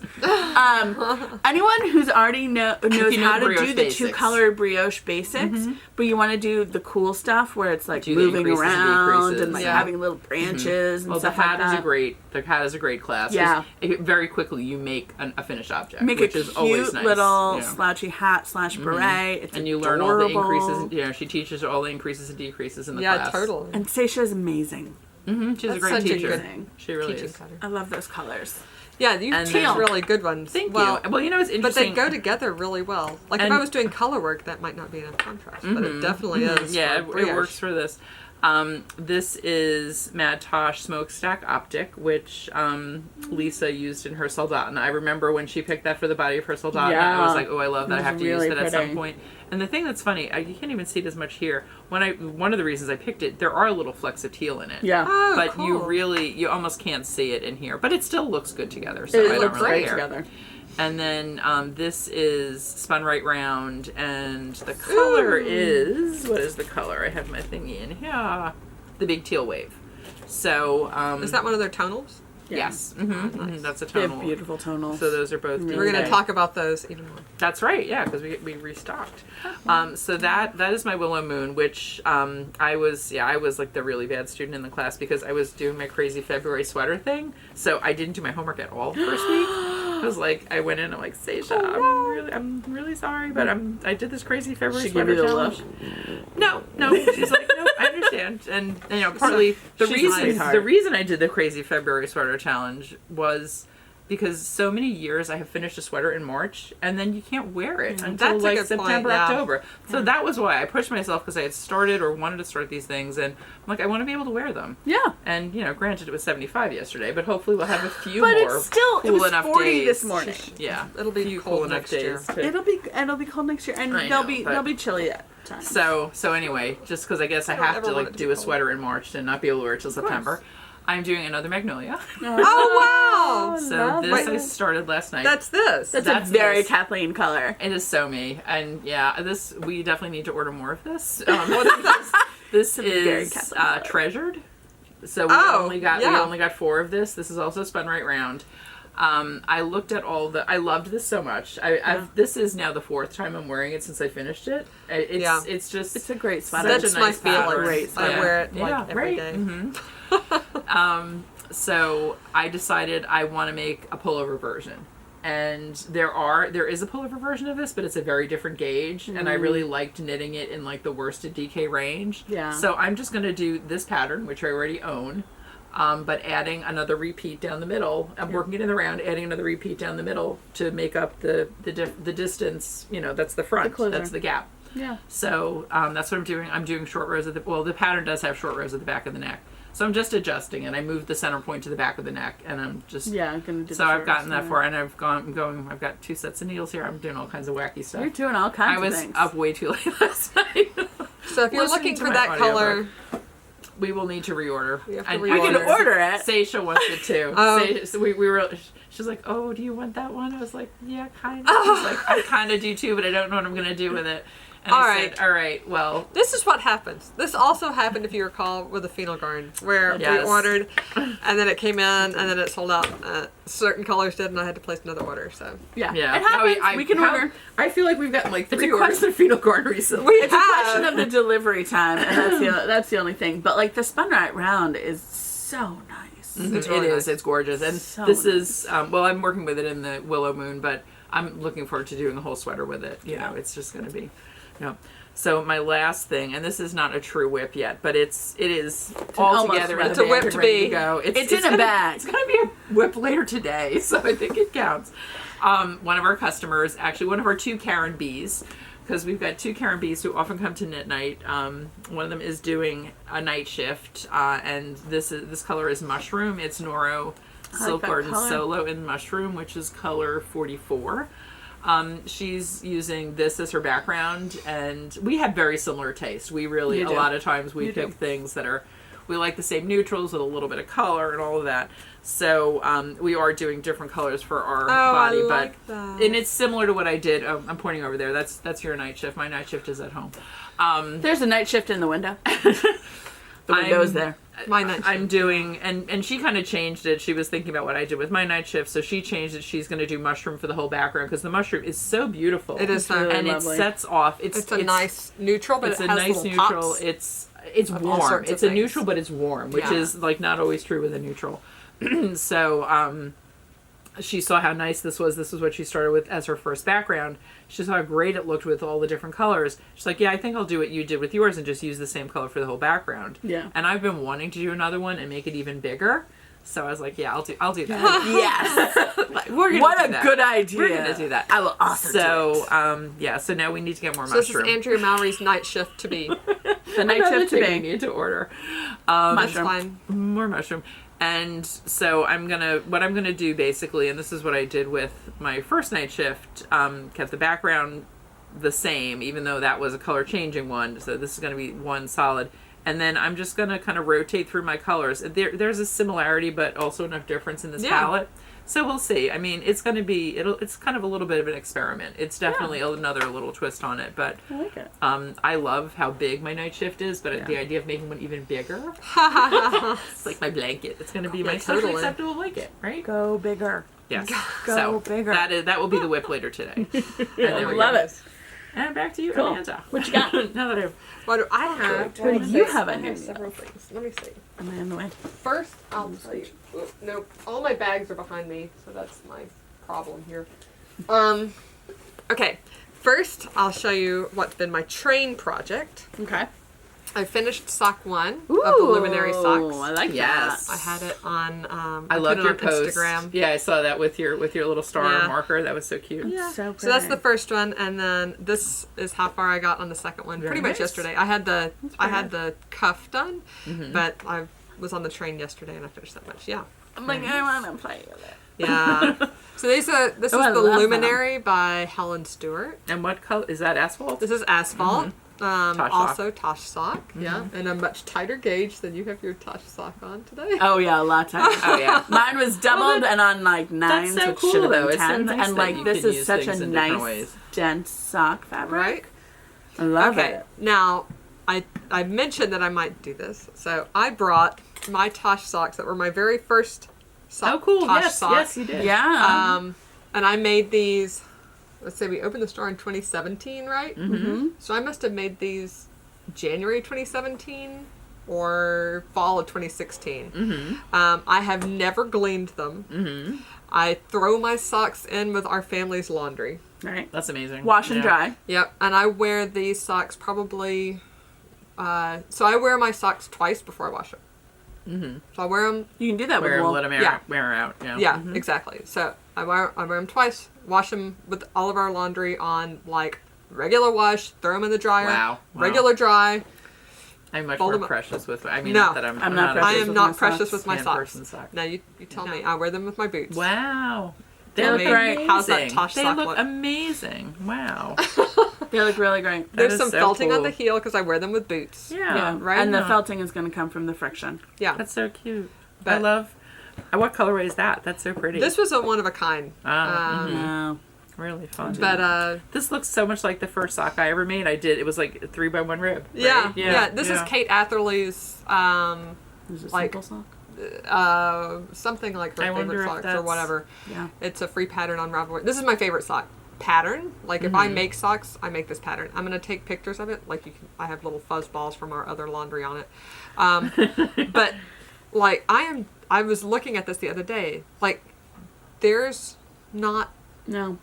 Anyone who's already knows how to do the 2-color brioche basics, but you want to do the cool stuff where it's like Do the moving increases and around decreases. and like Yeah. having little branches and Well, the stuff like hat is that. the hat is a great class. 'cause Yeah. very quickly you make a finished object, Make which a is cute always nice. little slouchy hat / beret. It's and you adorable. learn all the increases. She teaches all the increases and decreases in the class. Yeah, totally. And Seisha is amazing. She's a That's great such a teacher. good She really teaching is. pattern. I love those colors. Yeah, you And teach then- really good ones. Thank well, you. Well, it's But interesting. they go together really well. Like And- if I was doing color work, that might not be enough contrast, but it definitely is. Yeah, for it brioche. works for this. This is Mad Tosh Smokestack Optic, which Lisa used in her Soldaten. I remember when she picked that for the body of her Soldaten. I was like, oh, I love that. I have to use that at some point. And the thing that's funny, you can't even see it as much here. One of the reasons I picked it, there are little flecks of teal in it. Yeah. Oh, but cool. you almost can't see it in here. But it still looks good together, so I don't looks really great care. together. And then this is spun right round, and the color is, what is the color? I have my thingy in here. The Big Teal Wave. So is that one of their tonals? Yeah. Yes, nice. That's a They tonal. have beautiful tonals. So those are both. We're going to talk about those even more. That's right, yeah, because we restocked. So that is my Willow Moon, which I was like the really bad student in the class because I was doing my crazy February sweater thing. So I didn't do my homework at all the first week. I was like, I went in, I'm like, Saysha, I'm really sorry, but I did this crazy February sweater challenge. No, she's like, no, I understand, and partly the reason I did the crazy February sweater challenge was because so many years I have finished a sweater in March and then you can't wear it until like September, October. So that was why I pushed myself because I had started or wanted to start these things and I'm like, I want to be able to wear them. Yeah. And granted it was 75 yesterday, but hopefully we'll have a few but more it's still, cool it was enough 40 days. this morning. Yeah. It'll be cool enough days. It'll be cold next year and they'll be chilly at times. So anyway, just because I guess I have to like do a sweater in March and not be able to wear it till September. I'm doing another Magnolia. Oh, wow! So this I started last night. That's this. That's a very Kathleen color. It is so me. And yeah, we definitely need to order more of this. This is treasured. So we only got 4 of this. This is also spun right round. I looked at I loved this so much. This is now the 4th time I'm wearing it since I finished it. It's a great sweater. That's my feeling. I wear it every day. Mm-hmm. So I decided I want to make a pullover version. And there is a pullover version of this, but it's a very different gauge. And I really liked knitting it in like the worsted DK range. Yeah. So I'm just going to do this pattern, which I already own. But adding another repeat down the middle. I'm working it in the round, adding another repeat down the middle to make up the distance. That's the front. That's the gap. Yeah. So that's what I'm doing. I'm doing short rows at the pattern does have short rows at the back of the neck. So I'm just adjusting it. I moved the center point to the back of the neck, and I'm just I'm gonna do. So I've gotten that far, and I've got 2 sets of needles here. I'm doing all kinds of wacky stuff. You're doing all kinds of things. I was up way too late last night. So if you're looking for that color, we will need to reorder. We can order it. Saysha wants it too. So we were. She's like, "Oh, do you want that one?" I was like, "Yeah, kind of." She's like, "I kind of do too, but I don't know what I'm gonna do with it." And I said, all right, well... This is what happens. This also happened, if you recall, with the Phenol Garden, where we ordered, and then it came in, and then it sold out. Certain colors did, and I had to place another order, so... Yeah. It happens. We can order. I feel like we've gotten like 3 orders of Phenol Garden recently. It's a question of the delivery time, and that's the only thing. But like the spun right round is so nice. Mm-hmm. It is. It's gorgeous. And so this is... I'm working with it in the Willow Moon, but I'm looking forward to doing a whole sweater with it. You know, it's just going to be... Yeah. So my last thing, and this is not a true whip yet, but it is all together. It's a whip to be. It's in a bag. It's going to be a whip later today, so I think it counts. One of our customers, actually one of our 2 Karen Bees, because we've got 2 Karen Bees who often come to knit night. One of them is doing a night shift, and this color is Mushroom. It's Noro Silk Garden Solo in Mushroom, which is color 44. She's using this as her background, and we have very similar taste. We really, a lot of times we pick things that we like the same neutrals with a little bit of color and all of that. So we are doing different colors for our body, and it's similar to what I did. I'm pointing over there. That's your night shift. My night shift is at home. There's a night shift in the window. The window's there. My night shift. I'm doing, and she kind of changed it. She was thinking about what I did with my night shift, so she changed it. She's going to do Mushroom for the whole background because the mushroom is so beautiful. It is so and lovely. It sets off. It's a nice neutral, but it's it a has nice little neutral. pops. It's warm. It's a neutral, but it's warm, which is like not always true with a neutral. So she saw how nice this was. This was what she started with as her first background. She saw how great it looked with all the different colors. She's like, yeah, I think I'll do what you did with yours and just use the same color for the whole background. Yeah. And I've been wanting to do another one and make it even bigger. So I was like, yeah, I'll do that. Yes. What a good idea. We're going to do that. I will also do it. So now we need to get more So mushroom. this is Andrea Mowry's night shift to be. The night Another shift to thing I be. need to order. That's Mushroom. fine. More mushroom. And so what I'm gonna do basically, and this is what I did with my first night shift, kept the background the same, even though that was a color changing one. So this is gonna be one solid. And then I'm just gonna kind of rotate through my colors. There's a similarity, but also enough difference in this palette. So we'll see. I mean, it's going to be, it's kind of a little bit of an experiment. It's definitely another little twist on it, but I like it. I love how big my night shift is, but the idea of making one even bigger, it's like my blanket. It's going to be my socially acceptable blanket, right? Go bigger. Yes. Go bigger. That will be the whip later today. And there we Love go. it. And back to you, Cool. Amanda. What you got? Now that I've... What do I have? What do you have I on your have several things. Let me see. Am I in the way? First, I'll tell you. Nope. All my bags are behind me, so that's my problem here. Okay. First, I'll show you what's been my train project. Okay. I finished sock 1 of the Luminary Socks. I like Yes. that. I had it on. I put loved it your on post. Instagram. Yeah, I saw that with your little star marker. That was so cute. Yeah. So So that's the first one, and then this is how far I got on the second one. Very Pretty much nice. yesterday. I had the cuff done, but I was on the train yesterday and I finished that much. Yeah. I'm like, I want to play with it. Yeah. So this I is the love Luminary by Helen Stewart. And what color is that? Asphalt? This is asphalt. Sock. Also Tosh sock. Yeah. And a much tighter gauge than you have your Tosh sock on today. Oh yeah, a lot tighter. Oh yeah. Mine was doubled and on like nines, so which cool, should have though. been It's so tens. nice And that like you this can is use such things a in different nice ways. dense sock fabric. Right? I love Okay. it. Now, I mentioned that I might do this. So I brought my Tosh socks that were my very first Oh, cool. Tosh Yes, socks. yes, you did. Yeah. And I made these, let's say we opened the store in 2017, right? Mm-hmm. So I must have made these January 2017 or fall of 2016. Mm-hmm. I have never gleaned them. Mm-hmm. I throw my socks in with our family's laundry. Right. That's amazing. Wash and dry. Yep, and I wear these socks probably, so I wear my socks twice before I wash them. Mm-hmm. So I wear them. You can do that Wear with them, wool. let them air, Yeah. wear out. Yeah. Yeah, exactly. So I wear them twice, wash them with all of our laundry on like regular wash, throw them in the dryer, Wow. regular dry. I'm much Fold more them up. precious with. I mean, No. not that I'm I'm not not a precious I am with not my precious socks. with my hand socks. person sock. Now you tell me. I wear them with my boots. Wow. They Tell look me, great. how's that Tosh They sock look look? amazing. Wow. They look really great. There's is some so felting on cool. the heel because I wear them with boots. Yeah. right? And the Yeah. felting is going to come from the friction. Yeah. That's so cute. I But- love. What colorway is that? That's so pretty. This was a one of a kind. Ah, Yeah. really fun. But This looks so much like the first sock I ever made. It was like a 3x1 rib. Right? yeah. This is Kate Atherley's Is it Like- simple sock? something like her I wonder favorite if socks or that's- whatever. Yeah. It's a free pattern on Ravelry. This is my favorite sock pattern. Like if I make socks, I make this pattern. I'm gonna take pictures of it. Like I have little fuzz balls from our other laundry on it. But like I was looking at this the other day. Like there's not. No.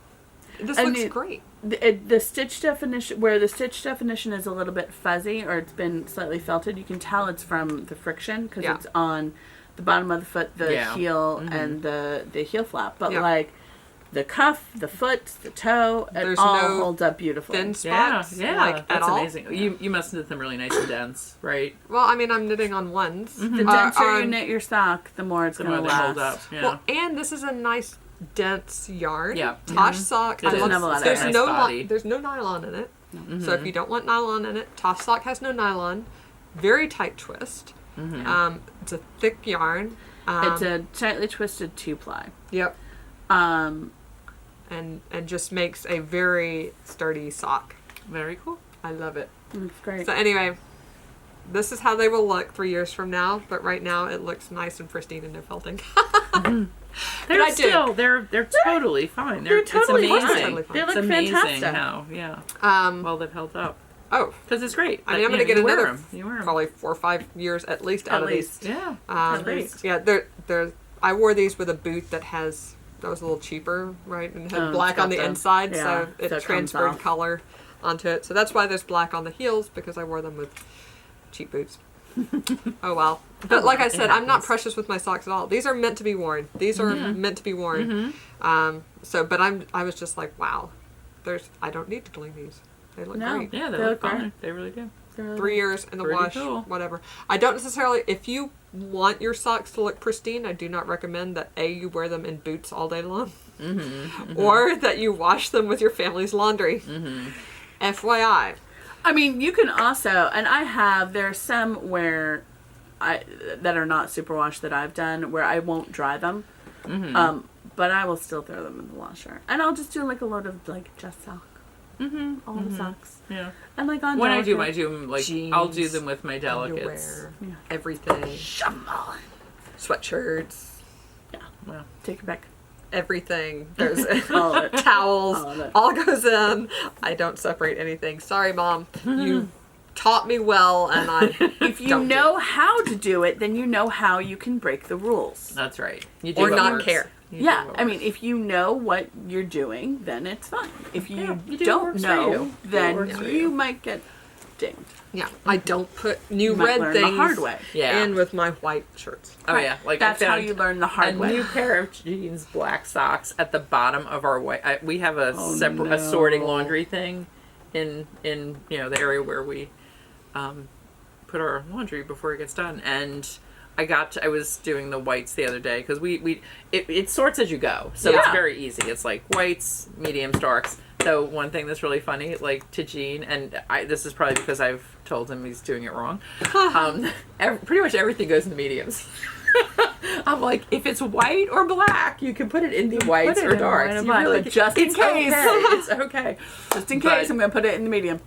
This I looks mean- great. The stitch definition, where the stitch definition is a little bit fuzzy or it's been slightly felted, you can tell it's from the friction because Yeah. it's on the bottom of the foot, the Yeah. heel, and the heel flap. But Yeah. like the cuff, the foot, the toe, it There's all no holds up beautifully. Thin Yeah, spots. yeah, Like at that's all. amazing. You must knit them really nice and dense, right? Well, I mean, I'm knitting on ones. The denser you on- knit your sock, the more it's The going more to they last. hold up. Yeah. Well, and this is a nice dense yarn. Yeah. Tosh sock. It I doesn't love- have a lot of there's nice no body. there's no nylon in it. So if you don't want nylon in it, Tosh sock has no nylon. Very tight twist. It's a thick yarn. It's a tightly twisted 2-ply. Yep. Um, And just makes a very sturdy sock. Very cool. I love it. it's great. So anyway, this is how they will look 3 years from now. But right now it looks nice and pristine and no felting. They're I do. still they're totally fine. They're totally it's fine. amazing. Totally fine. They look It's amazing fantastic. how well they've held up. Oh, Because it's great. I mean, I'm But, going to get you wear another 'em. You wear 'em. probably 4 or 5 years at least out At of least. these. Yeah. Um, great. Yeah, they're. I wore these with a boot that was a little cheaper, right, and had Oh, black it's on the got the- inside, yeah, so it so it comes transferred off. color onto it. So that's why there's black on the heels because I wore them with cheap boots. Oh well, but like I It said, I'm not happens. precious with my socks at all. These are meant to be worn. These are meant to be worn. So, but I was just like, wow, I don't need to clean these. They look No. great. Yeah, they They look look great. fine. They really do. 3 years in the Pretty wash, cool. whatever. I don't necessarily, if you want your socks to look pristine, I do not recommend that you wear them in boots all day long. Or that you wash them with your family's laundry. FYI. I mean, you can also, and there are some where that are not superwash that I've done where I won't dry them. But I will still throw them in the washer. And I'll just do like a load of like just sock. All the socks. Yeah. And like on When delicate, I do them like jeans, I'll do them with my delicates. underwear, Yeah. everything. Shove 'em all in. Sweatshirts, Yeah. Well, Take it back. everything goes in. All of it. Towels, All of it. all goes in. I don't separate anything. Sorry, Mom. You taught me well, and I If you don't do know how to do it, then you know how you can break the rules. that's right. You Or what not works. care. You do Yeah, what I mean, works. if you know what you're doing, then it's fine. If you, Yeah, you do what don't works for know, you. Do what then works for you you. might get dinged. Yeah, I don't put new You might red learn things the hard way. Yeah. in with my white shirts. Oh Right. yeah, like That's I how found you learn the a hard way. new pair of jeans, black socks at the bottom of our white. We have a Oh, separate, no. a sorting laundry thing in the area where we put our laundry before it gets done. And I was doing the whites the other day because it sorts as you go, so it's Yeah. very easy. It's like whites, mediums, darks. So one thing that's really funny, like to Gene, and this is probably because I've told him he's doing it wrong. Pretty much everything goes in the mediums. I'm like, if it's white or black, you can put it in the whites it or in darks. white or You black, really but just in it's case. okay. It's okay. Just in But- case, I'm going to put it in the medium.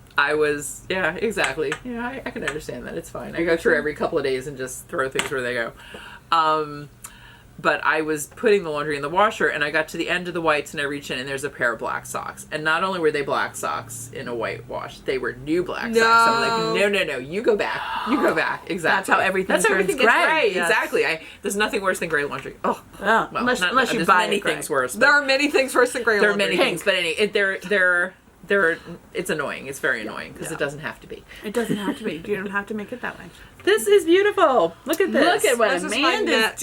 Yeah, exactly. Yeah, I can understand that. It's fine. I go through every couple of days and just throw things where they go. But I was putting the laundry in the washer, and I got to the end of the whites, and I reached in, and there's a pair of black socks. And not only were they black socks in a white wash, they were new black socks. I'm like, no, you go back. You go back. Exactly. That's how everything That's how turns everything gets gray. gray. Yes. Exactly. There's nothing worse than gray laundry. Oh, Oh, well, unless you there's buy many it gray. things worse. There But are many things worse than gray there are laundry. many things, but it's annoying. It's very annoying because it doesn't have to be. It doesn't have to be. You don't have to make it that way. This is beautiful. Look at this. Look at what This is my Amanda's next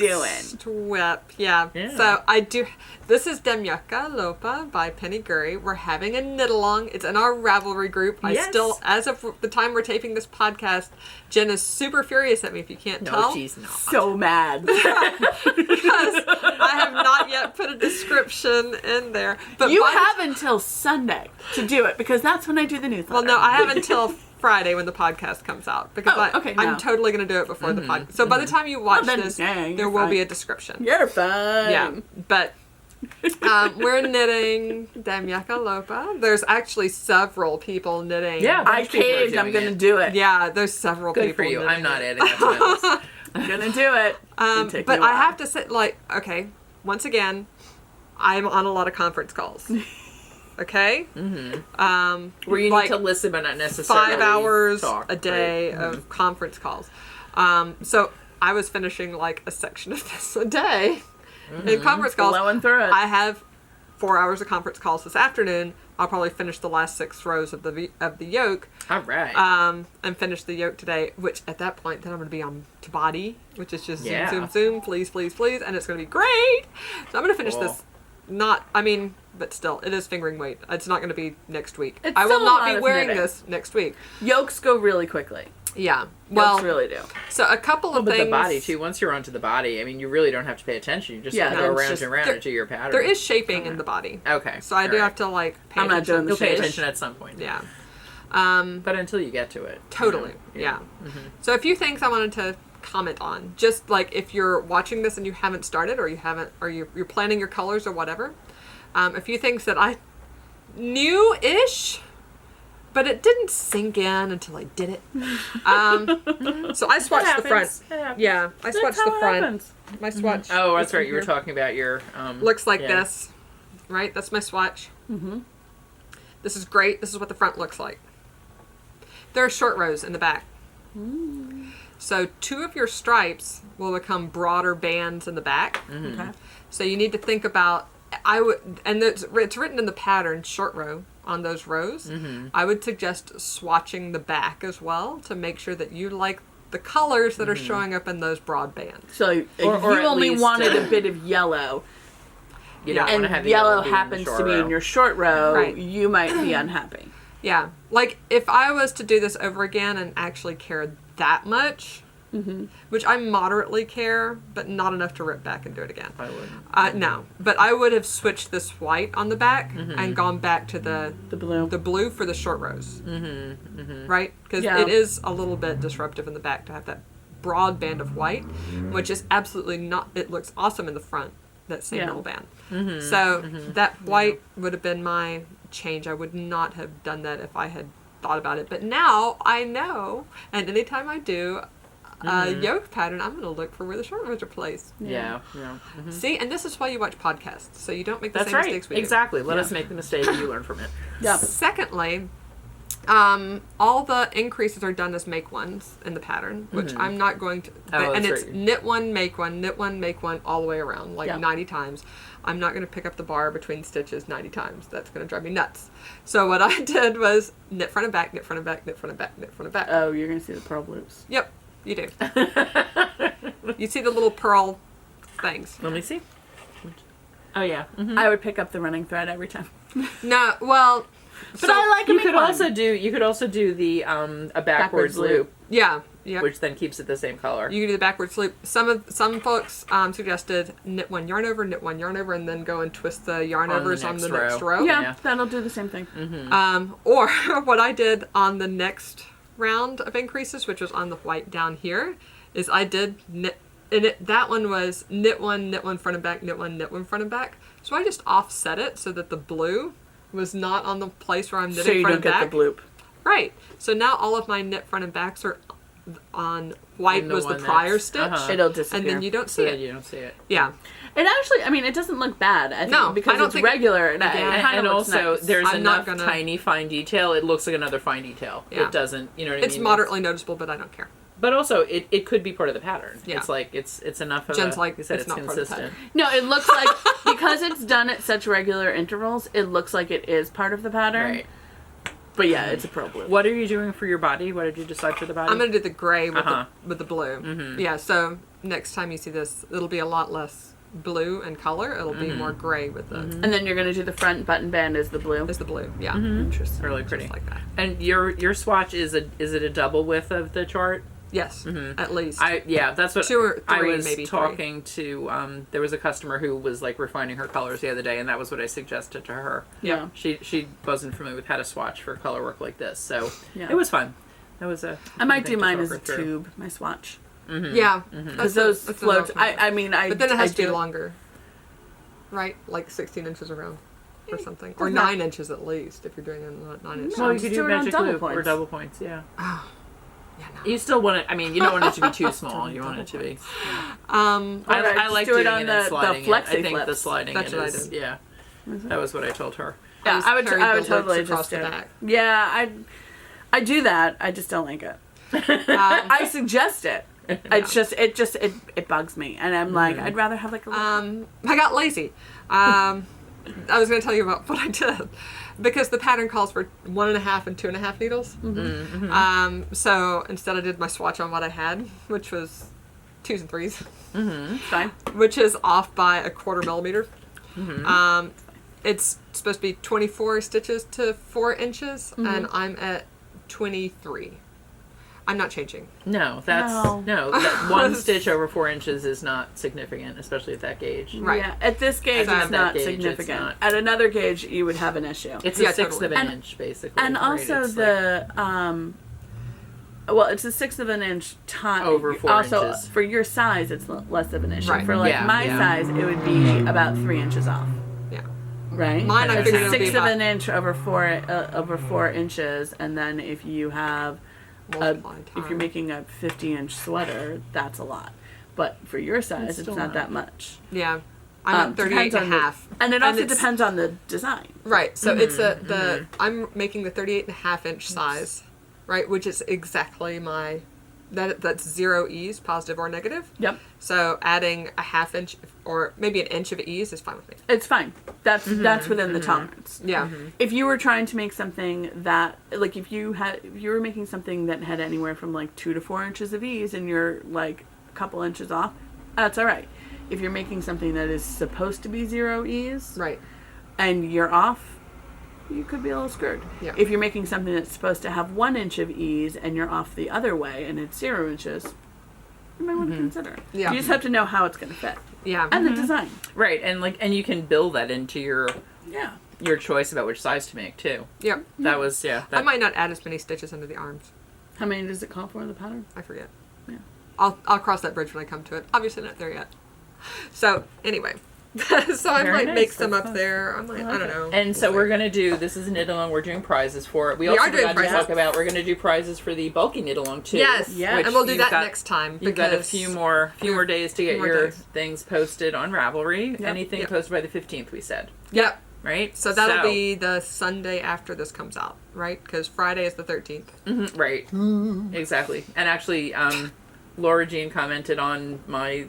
doing. whip. Yeah. Yeah. So I do. This is Damejakka Loppa by Pinneguri. We're having a knit along. It's in our Ravelry group. I Yes. still, as of the time we're taping this podcast, Jen is super furious at me. If you can't No, tell, she's not. So mad. because I have not yet put a description in there. But You by the have until Sunday to do it because that's when I do the newsletter. Well, no, I have until Friday when the podcast comes out because okay, I'm no. totally going to do it before the podcast. So by the time you watch then, this, yeah, there you're will be fine. a description. You're fine. Yeah, but we're knitting Damejakka Loppa. There's actually several people knitting. Yeah. I Bunch of people are caved. I'm doing going to it. do it. Yeah, there's several Good people for you. knitting I'm not it. adding that to my list. I'm going to do it. It'll take But me a I while. have to say, okay, once again, I'm on a lot of conference calls. Okay? Where you like, need to listen but not necessarily 5 hours talk, a day right? of conference calls. So I was finishing like a section of this a day in conference calls. Blowing through it. I have 4 hours of conference calls this afternoon. I'll probably finish the last 6 rows of the yoke. All right. And finish the yoke today, which at that point then I'm going to be on to body, which is just Yeah. zoom, please, and it's going to be great. So I'm going to finish Cool. this. But still, it is fingering weight. It's not going to be next week. It's I will still a not lot be of wearing knitting. this next week. Yolks go really quickly. Yeah. Well, Well, really do. so a couple of but things. the body too. Once you're onto the body, I mean, you really don't have to pay attention. You just Yeah, go no, it's around just- and around there- into your pattern. There is shaping in the body. Okay. So I do have to like pay I'm not attention. doing the You'll pay shape. attention at some point. Yeah. But until you get to it. Totally. you know, Yeah. So a few things I wanted to comment on. Just like if you're watching this and you haven't started or you're planning your colors or whatever. A few things that I knew-ish, but it didn't sink in until I did it. So I swatched the front. It happens. Yeah, I swatched That's how the it front. happens. My swatch. Oh, that's is right. in You were here. talking about your Looks like yeah. this, right? That's my swatch. This is great. This is what the front looks like. There are short rows in the back. So 2 of your stripes will become broader bands in the back. Okay. So you need to think about, and it's written in the pattern, short row, on those rows. I would suggest swatching the back as well to make sure that you like the colors that are showing up in those broad bands. So if Or you at only least, wanted a bit of yellow, You don't want and to have the yellow be in the happens short to be row. in your short row, Right. you might be unhappy. Yeah. like, if I was to do this over again and actually care that much, which I moderately care, but not enough to rip back and do it again. I wouldn't. No, but I would have switched this white on the back and gone back to the blue for the short rows. Right? Because it is a little bit disruptive in the back to have that broad band of white, which is absolutely not, it looks awesome in the front, that same middle band. So that white would have been my change. I would not have done that if I had thought about it. But now I know, and anytime I do yoke pattern, I'm going to look for where the short rows are placed. Yeah. See, and this is why you watch podcasts, so you don't make the same mistakes we do. Exactly. Let us make the mistake and you learn from it. Secondly, all the increases are done as make ones in the pattern, which I'm not going to, and it's knit one, make one, knit one, make one, all the way around, like 90 times. I'm not going to pick up the bar between stitches 90 times. That's going to drive me nuts. So what I did was knit front and back, knit front and back, knit front and back, knit front and back. Oh, you're going to see the pearl loops. Yep, you do. You see the little pearl things. Let me see. Oh, yeah. I would pick up the running thread every time. No, well... But I like you could also do the a backwards loop. Yeah. Which then keeps it the same color. You can do the backwards loop. Some folks suggested knit one yarn over, and then go and twist the yarn overs on the next row. Yeah, that'll do the same thing. Or what I did on the next round of increases, which was on the white down here, is I did knit. And that one was knit one front and back, knit one front and back. So I just offset it so that the blue was not on the place where I'm knitting front and back. So you don't get the bloop. Right. So now all of my knit front and backs are on white was the prior stitch. It'll disappear. And then you don't see it. You don't see it. Yeah. It actually, I mean, it doesn't look bad. I think because it's regular. And also, nice. there's enough tiny fine detail. It looks like another fine detail. Yeah. It doesn't, you know what I mean? It's moderately noticeable, but I don't care. But also, it could be part of the pattern. Yeah. It's like, it's enough of Jen's like, you said, it's not consistent. part of the pattern. No, it looks like, because it's done at such regular intervals, it looks like it is part of the pattern. Right. But yeah, it's a pearl blue. What are you doing for your body? What did you decide for the body? I'm going to do the gray with the blue. Yeah, so next time you see this, it'll be a lot less blue in color. It'll be more gray with the... And then you're going to do the front button band as the blue? As the blue, yeah. Interesting. Really pretty. Just like that. And your swatch, is it a double width of the chart? Yes, at least. That's what 2 or 3, I was maybe talking to. There was a customer who was like refining her colors the other day, and that was what I suggested to her. Yeah, she wasn't familiar with how to swatch for color work like this, so it was fun. That was I might do mine as a tube, my swatch. Yeah, because those floats. I mean, but then it has to be longer, right? Like 16 inches around. Or something, or 9 inches at least if you're doing a 9 inch. Well, you could do magic loop or double points. Yeah. Yeah, no. You still want it. I mean, you don't want it to be too small. You want it to be. I like doing it and sliding it. I think the sliding it is. Yeah, that was what I told her. Yeah, I would totally just do it. Yeah, I do that. I just don't like it. I suggest it. No. It bugs me, and I'm like, I'd rather have like a. I got lazy. I was going to tell you about what I did. Because the pattern calls for 1.5 and 2.5 needles. So instead I did my swatch on what I had, which was 2s and 3s. Fine. Which is off by 1/4 millimeter. It's supposed to be 24 stitches to 4 inches, and I'm at 23. I'm not changing. No, that 1 stitch over 4 inches is not significant, especially at that gauge. Right. Yeah, at this gauge, it's not significant. It's not. At another gauge, you would have an issue. It's a sixth of an inch, basically. And also it's a sixth of an inch time. Over 4 inches. Also, for your size, it's less of an issue. Right. For my size, it would be about 3 inches off. Yeah. Right? Mine, I figured it would be sixth of an inch over 4 inches, and then if you have... if you're making a 50-inch sweater, that's a lot. But for your size, it's not that much. Yeah. I'm at 38.5. And it also depends on the design. Right. So it's I'm making the 38.5 inch size, right? Which is exactly my, that's 0 ease, positive or negative. Yep. So adding a 1/2 inch or maybe an inch of ease is fine with me. It's fine. That's within the tolerance. Yeah. If you were trying to make something that, like, if you were making something that had anywhere from like 2 to 4 inches of ease, and you're like a couple inches off, that's all right. If you're making something that is supposed to be 0 ease, right, and you're off, you could be a little screwed. Yeah. If you're making something that's supposed to have 1 inch of ease and you're off the other way and it's 0 inches, you might want to consider it. Yeah. You just have to know how it's going to fit. Yeah. And the design. Right, and you can build that into your choice about which size to make too. Yep. That was I might not add as many stitches under the arms. How many does it call for in the pattern? I forget. Yeah. I'll cross that bridge when I come to it. Obviously not there yet. So anyway. So I Very might nice. make some That's up fun. there. I don't know. And so we're going to do, this is a knit-along, we're doing prizes for it. We also are doing forgot to prizes. talk about, we're going to do prizes for the bulky knit-along too. Yes. Yes. And we'll do you've that got- next time. You've got a because- few more days to get few more your days. things posted on Ravelry. Yep. Anything Yep. posted by the 15th, we said. Yep. Right? So that'll be the Sunday after this comes out, right? Because Friday is the 13th. Right. Exactly. And actually, Laura Jean commented on my,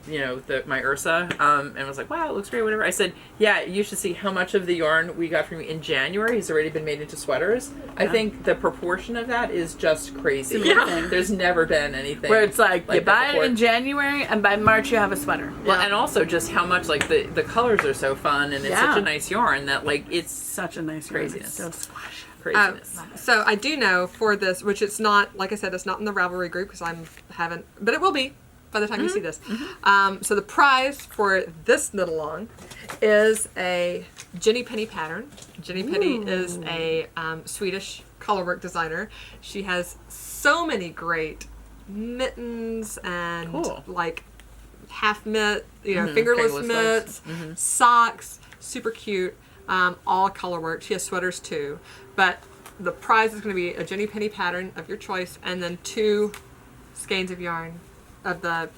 my Ursa, and was like, wow, it looks great, whatever. I said, yeah, you should see how much of the yarn we got from you in January has already been made into sweaters. I think the proportion of that is just crazy. Yeah. There's never been anything. Where it's like you that buy it before. in January and by March you have a sweater. Well, and also just how much, like, the colors are so fun, and it's Yeah. such a nice yarn that, like, it's Such a nice yarn. Craziness. It's so squashy. craziness. So I do know for this, which it's not, like I said, it's not in the Ravelry group because but it will be by the time you see this. So the prize for this knit along is a Jenny Penny pattern. Jenny Penny is a Swedish colorwork designer. She has so many great mittens and Cool. like half mitt, fingerless mitts, socks, super cute, all colorwork. She has sweaters too, but the prize is going to be a Jenny Penny pattern of your choice, and then 2 skeins of yarn of the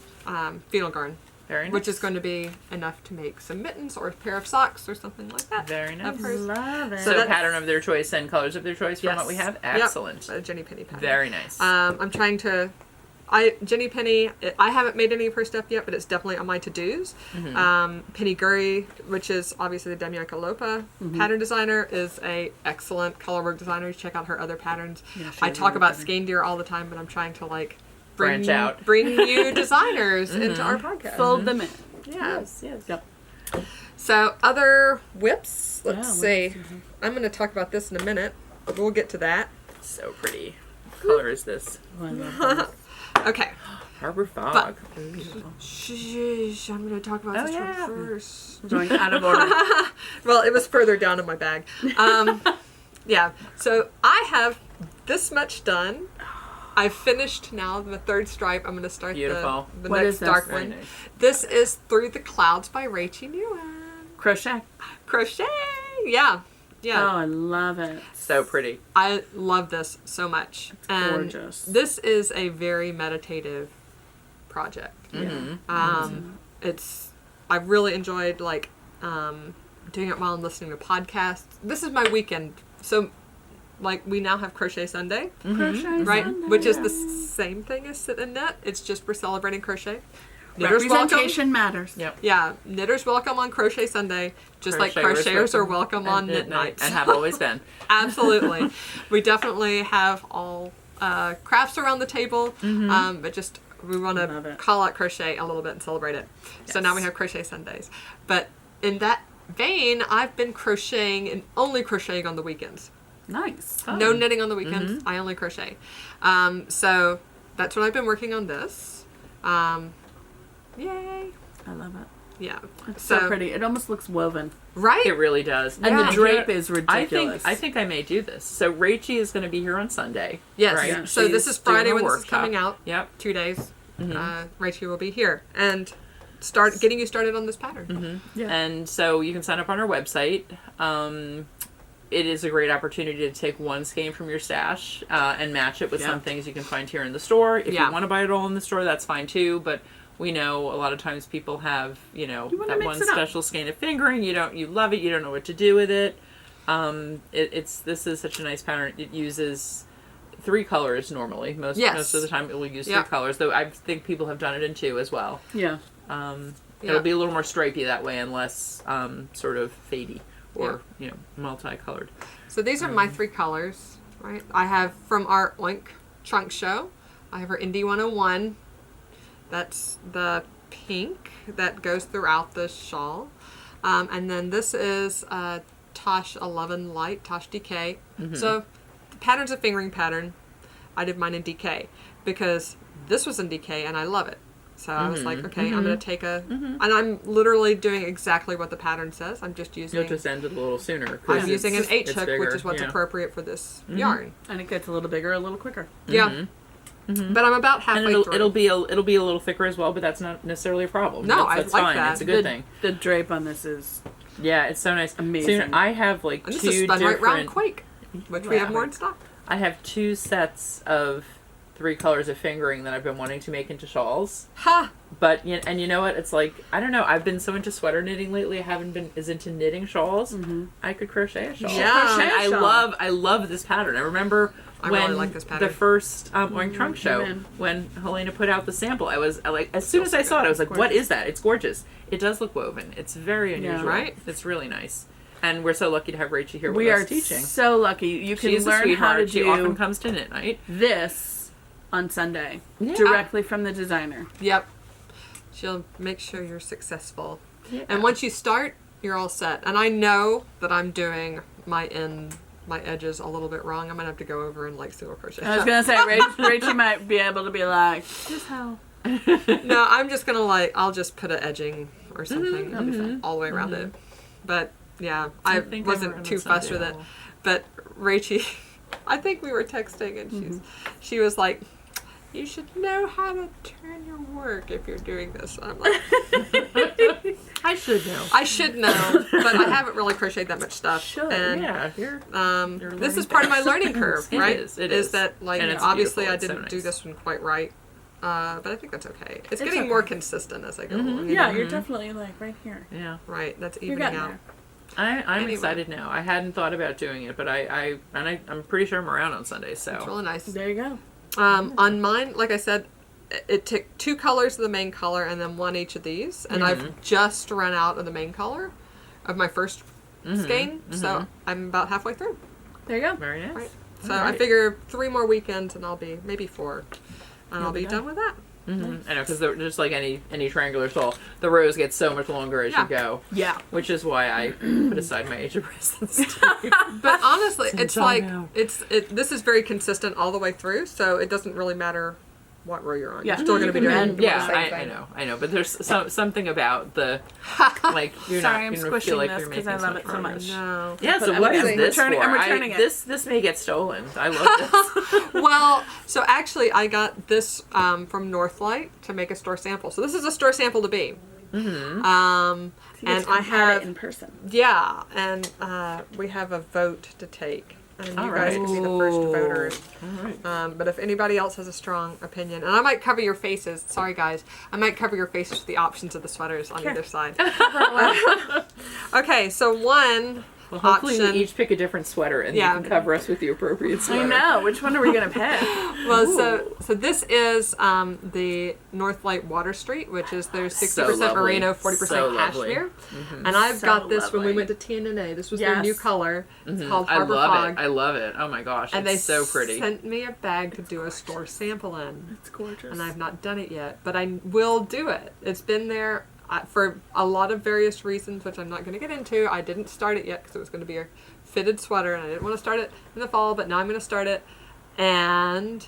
phenol garn, Very nice. which is going to be enough to make some mittens or a pair of socks or something like that. Very nice. Of hers. Love it. So that's- pattern of their choice and colors of their choice from what we have? Excellent. Yep, a Jenny Penny pattern. Very nice. I'm trying to. Jenny Penny, I haven't made any of her stuff yet, but it's definitely on my to-dos. Pinneguri, which is obviously the Damejakka Loppa pattern designer, is a excellent colorwork designer. You check out her other patterns. Yeah, she I has talk really about good- skein deer all the time, but I'm trying to Branch out. bring new designers into our podcast. Fold them in. Yes. Yep. So other whips. Let's Yeah, see. whips, I'm going to talk about this in a minute. We'll get to that. So pretty. What color is this? Oh, I love that. Okay. Harbor Fog. Shh, I'm going to talk about this yeah. one first. Going out of order. Well, it was further down in my bag. Yeah. So I have this much done. I've finished now the 3rd stripe. I'm going to start Beautiful. the What next is this? dark Very one. nice. This is Through the Clouds by Rachie Newen. Crochet. Crochet. Yeah. Yeah. Oh, I love it. So pretty. I love this so much. And gorgeous. this is a very meditative project. It's I really enjoyed doing it while I'm listening to podcasts. This is my weekend. So we now have Crochet Sunday, Crochet right? Sunday. Which is the same thing as Sit and Knit. It's just for celebrating crochet. Knitters Representation matters. Yep. Yeah, knitters welcome on Crochet Sunday, just like crocheters are welcome on knit nights. And have always been. Absolutely. We definitely have all crafts around the table, but just we want Love to it. call out crochet a little bit and celebrate it. So now we have Crochet Sundays. But in that vein, I've been crocheting and only crocheting on the weekends. Nice. No knitting on the weekends. I only crochet. So that's what I've been working on this. Yay. I love it. Yeah. It's so pretty. It almost looks woven. Right? It really does. And Yeah. the drape is ridiculous. I think I may do this. So Rachie is going to be here on Sunday. Yes. Right? Yeah. So this She's is Friday doing when her this is workshop. coming out. Yep. 2 days. Rachel will be here and start getting you started on this pattern. Yeah. And so you can sign up on our website. It is a great opportunity to take one skein from your stash and match it with some things you can find here in the store. If you want to buy it all in the store, that's fine too. But we know a lot of times people have, that mix one it up. special skein of fingering. You love it. You don't know what to do with it. This is such a nice pattern. It uses 3 colors normally. Most of the time it will use 3 colors, though I think people have done it in 2 as well. Yeah. It'll be a little more stripey that way and less sort of fadey or multicolored. So these are my 3 colors, right? I have from our Oink Trunk Show. I have our Indie 101. That's the pink that goes throughout the shawl. And then this is Tosh 11 Light, Tosh DK. So the pattern's a fingering pattern. I did mine in DK because this was in DK and I love it. So I was like, okay, I'm going to take and I'm literally doing exactly what the pattern says. I'm just using... You'll just end it a little sooner. I'm using an H hook, which is what's appropriate for this yarn. And it gets a little bigger, a little quicker. Yeah. But I'm about halfway through. It'll be a little thicker as well, but that's not necessarily a problem. No, that's I like fine. that. It's a good thing. The drape on this is it's so nice. amazing. So I have like and this two is spun different... right round Quake, which we have more in stock. I have 2 sets of 3 colors of fingering that I've been wanting to make into shawls. Ha! But, you know what? It's like, I don't know. I've been so into sweater knitting lately. I haven't been as into knitting shawls. I could crochet a shawl. Yeah. And I love this pattern. I remember when really like this pattern. the first Oink Trunk show, when Helena put out the sample, I was like, as soon as I saw it, I was like, what is that? It's gorgeous. It does look woven. It's very unusual. Right? It's really nice. And we're so lucky to have Rachel here with we us are teaching. so lucky. You can She's learn how to She do often comes to knit night. this on Sunday Yeah. directly from the designer. Yep. She'll make sure you're successful. Yeah. And once you start, you're all set. And I know that I'm doing my edges a little bit wrong. I'm going to have to go over and like single crochet. I was going to say, Rachel might be able to be like, here's how. No, I'm just going to I'll just put an edging or something it'll be fine, all the way around it. But yeah, I wasn't too fussed with it. But Rachel, I think we were texting and she was like, you should know how to turn your work if you're doing this. I'm like, I should know. I should know, but I haven't really crocheted that much stuff. Sure, and, you're this is part of my learning curve, It right? is, it is. That And it's obviously beautiful. I It's so didn't do nice. this one quite right, but I think that's okay. It's getting more consistent as I go along. Yeah, you're definitely like right here. Yeah. Right, that's You're evening getting out. there. I'm Anyway. excited now. I hadn't thought about doing it, but I'm pretty sure I'm around on Sunday, so. It's really nice. There you go. On mine, like I said, it took 2 colors of the main color and then 1 each of these, and I've just run out of the main color of my first skein, so I'm about halfway through. There you go. Very nice. Right. So I figure 3 more weekends and I'll be, maybe 4, and I'll be done with that. I know, because just like any triangular shawl, the rows get so much longer as you go. Yeah. Which is why I put aside my age of bracelets. But honestly, it's I like know. this is very consistent all the way through, so it doesn't really matter what row you're on. Yeah. You're still going to be doing the Yeah, same thing. I know, but there's something about the like you're Sorry, I'm not going to feel squishing like this you're because making I love it so progress. much. No. Yeah, so I'm what is returning- this for? I'm returning it. This may get stolen. I love this. Well, so actually, I got this from Northlight to make a store sample. So this is a store sample to be. And I have in person. Yeah, and we have a vote to take. And you guys can be the first voters. All right. But if anybody else has a strong opinion, and I might cover your faces. Sorry, guys. I might cover your faces with the options of the sweaters on either side. Okay, so one Well, hopefully option. we each pick a different sweater, and you can cover us with the appropriate sweater. I know. Which one are we going to pick? Well, so this is the Northlight Water Street, which is their 60% lovely. merino, 40% So lovely. cashmere. And I've So got this when we lovely. went to TNNA. This was their new Yes. color. It's called I Harbor love Fog. it. I love it. Oh my gosh, And it's they so pretty. sent me a bag to do a store sample in. It's gorgeous. And I've not done it yet, but I will do it. It's been there for a lot of various reasons, which I'm not going to get into. I didn't start it yet because it was going to be a fitted sweater, and I didn't want to start it in the fall, but now I'm going to start it. And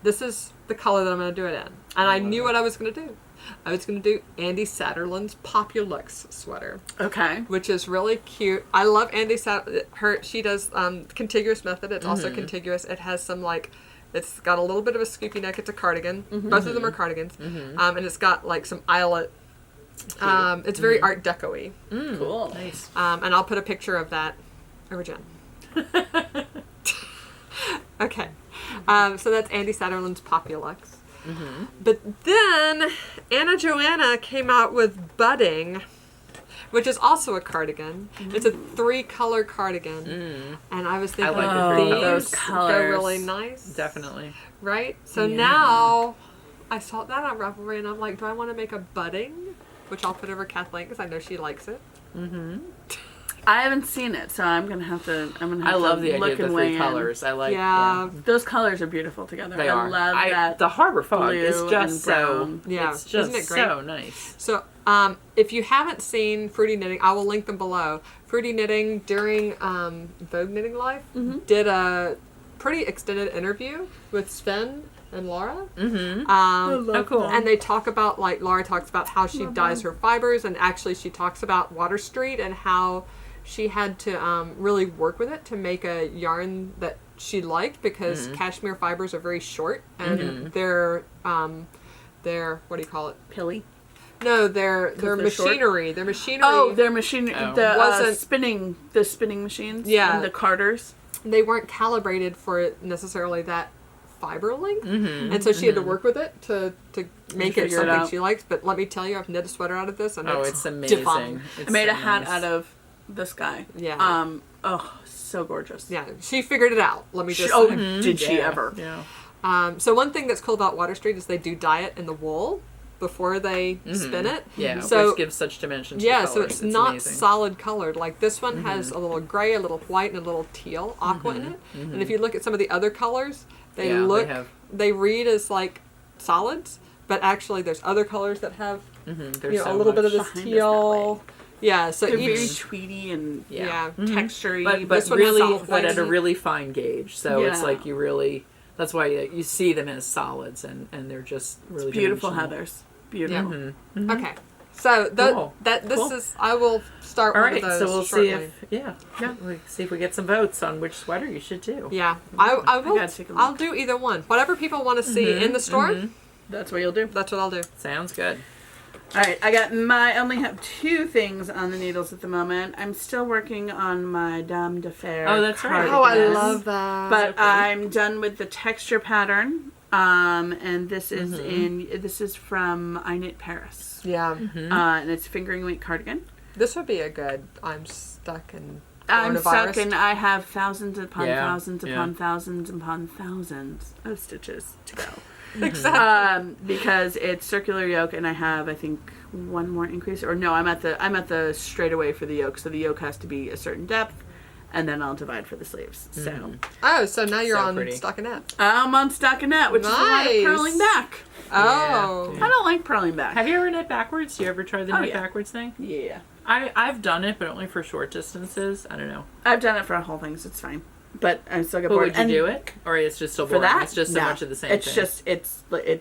this is the color that I'm going to do it in. And I knew what I was going to do. I was going to do Andy Satterlund's Populux sweater, Okay. which is really cute. I love Andy she does contiguous method. It's also contiguous. It has some it's got a little bit of a scoopy neck. It's a cardigan. Both of them are cardigans. And it's got like some eyelet. It's very Art Deco-y. Cool. Nice. And I'll put a picture of that over Jen. Okay. So that's Andy Satterlund's Populux. But then Anna Joanna came out with Budding, which is also a cardigan. It's a 3-color cardigan. And I was thinking, like the three those these go colors. really nice. Definitely. Right? So now I saw that on Ravelry and I'm like, do I want to make a Budding? Which I'll put over Kathleen because I know she likes it. I haven't seen it, so I'm gonna have to. I love the idea of the three colors. I like. Yeah. Those colors are beautiful together. They I are. love that. The Harbor Fog blue is just and so. brown. Yeah. It's just Isn't it great? so nice. So, if you haven't seen Fruity Knitting, I will link them below. Fruity Knitting during Vogue Knitting Live did a pretty extended interview with Sven and Laura. Mm-hmm. Oh, cool. And they talk about, like, Laura talks about how she dyes her fibers, and actually she talks about Water Street and how she had to really work with it to make a yarn that she liked, because cashmere fibers are very short, and they're what do you call it? Pilly. No, they're machinery. Their machinery. Oh, their machine. Oh. The Wasn't- spinning. The spinning machines. Yeah. And the carders. They weren't calibrated for necessarily that fiber length, and so she had to work with it to make it figure it something out. she likes. But let me tell you, I've knit a sweater out of this, and It's amazing. divine. It's I made so a hat nice. out of this guy. Yeah. Oh, so gorgeous. Yeah, she figured it out. Let me just Oh, say. did she Yeah. ever? Yeah. So one thing that's cool about Water Street is they do dye it in the wool before they spin it. Yeah. So which gives such dimension to yeah, the so colors. it's not amazing. solid colored. Like this one has a little gray, a little white, and a little teal aqua in it. And if you look at some of the other colors, they they read as like solids, but actually there's other colors that have There's a little bit of this behind us that teal. Yeah, so They're very each tweedy and yeah. textury. but This one has really, soft but at a white. really fine gauge. So it's Yeah. like you really. That's why you see them as solids, and they're just really beautiful dimensional. heathers. Beautiful. Yeah. Okay. So Cool. this Cool. is I will start All one right, of those so we'll shortly. see if we'll see if we get some votes on which sweater you should do. Yeah, I will. gotta take a look. I'll do either one. Whatever people want to see in the store, That's what you'll do. that's what I'll do. Sounds good. All right, I only have 2 things on the needles at the moment. I'm still working on my Dame de Fer. Oh, that's right. Oh, I cardigan. love that. But Okay. I'm done with the texture pattern. And this is this is from I Knit Paris. yeah, And it's fingering weight cardigan. this would be a good. I'm stuck in. I'm coronavirus. stuck and I have thousands upon Yeah, thousands yeah. upon thousands upon thousands of stitches to go. Exactly. Because it's circular yoke and I have I think one more increase, or no, I'm at the straightaway for the yoke, so the yoke has to be a certain depth, and then I'll divide for the sleeves. So Oh, so now you're So on pretty. stockinette. I'm on stockinette, which is a lot of Nice. purling back. Oh. Yeah. I don't like purling back. Have you ever knit backwards? Do you ever try the Oh, knit yeah. backwards thing? Yeah, I've done it, but only for short distances. I don't know. I've done it for whole things. It's fine, but I still get But bored. would you do it, or it's just still for boring? that? It's just so No. much of the same It's thing. just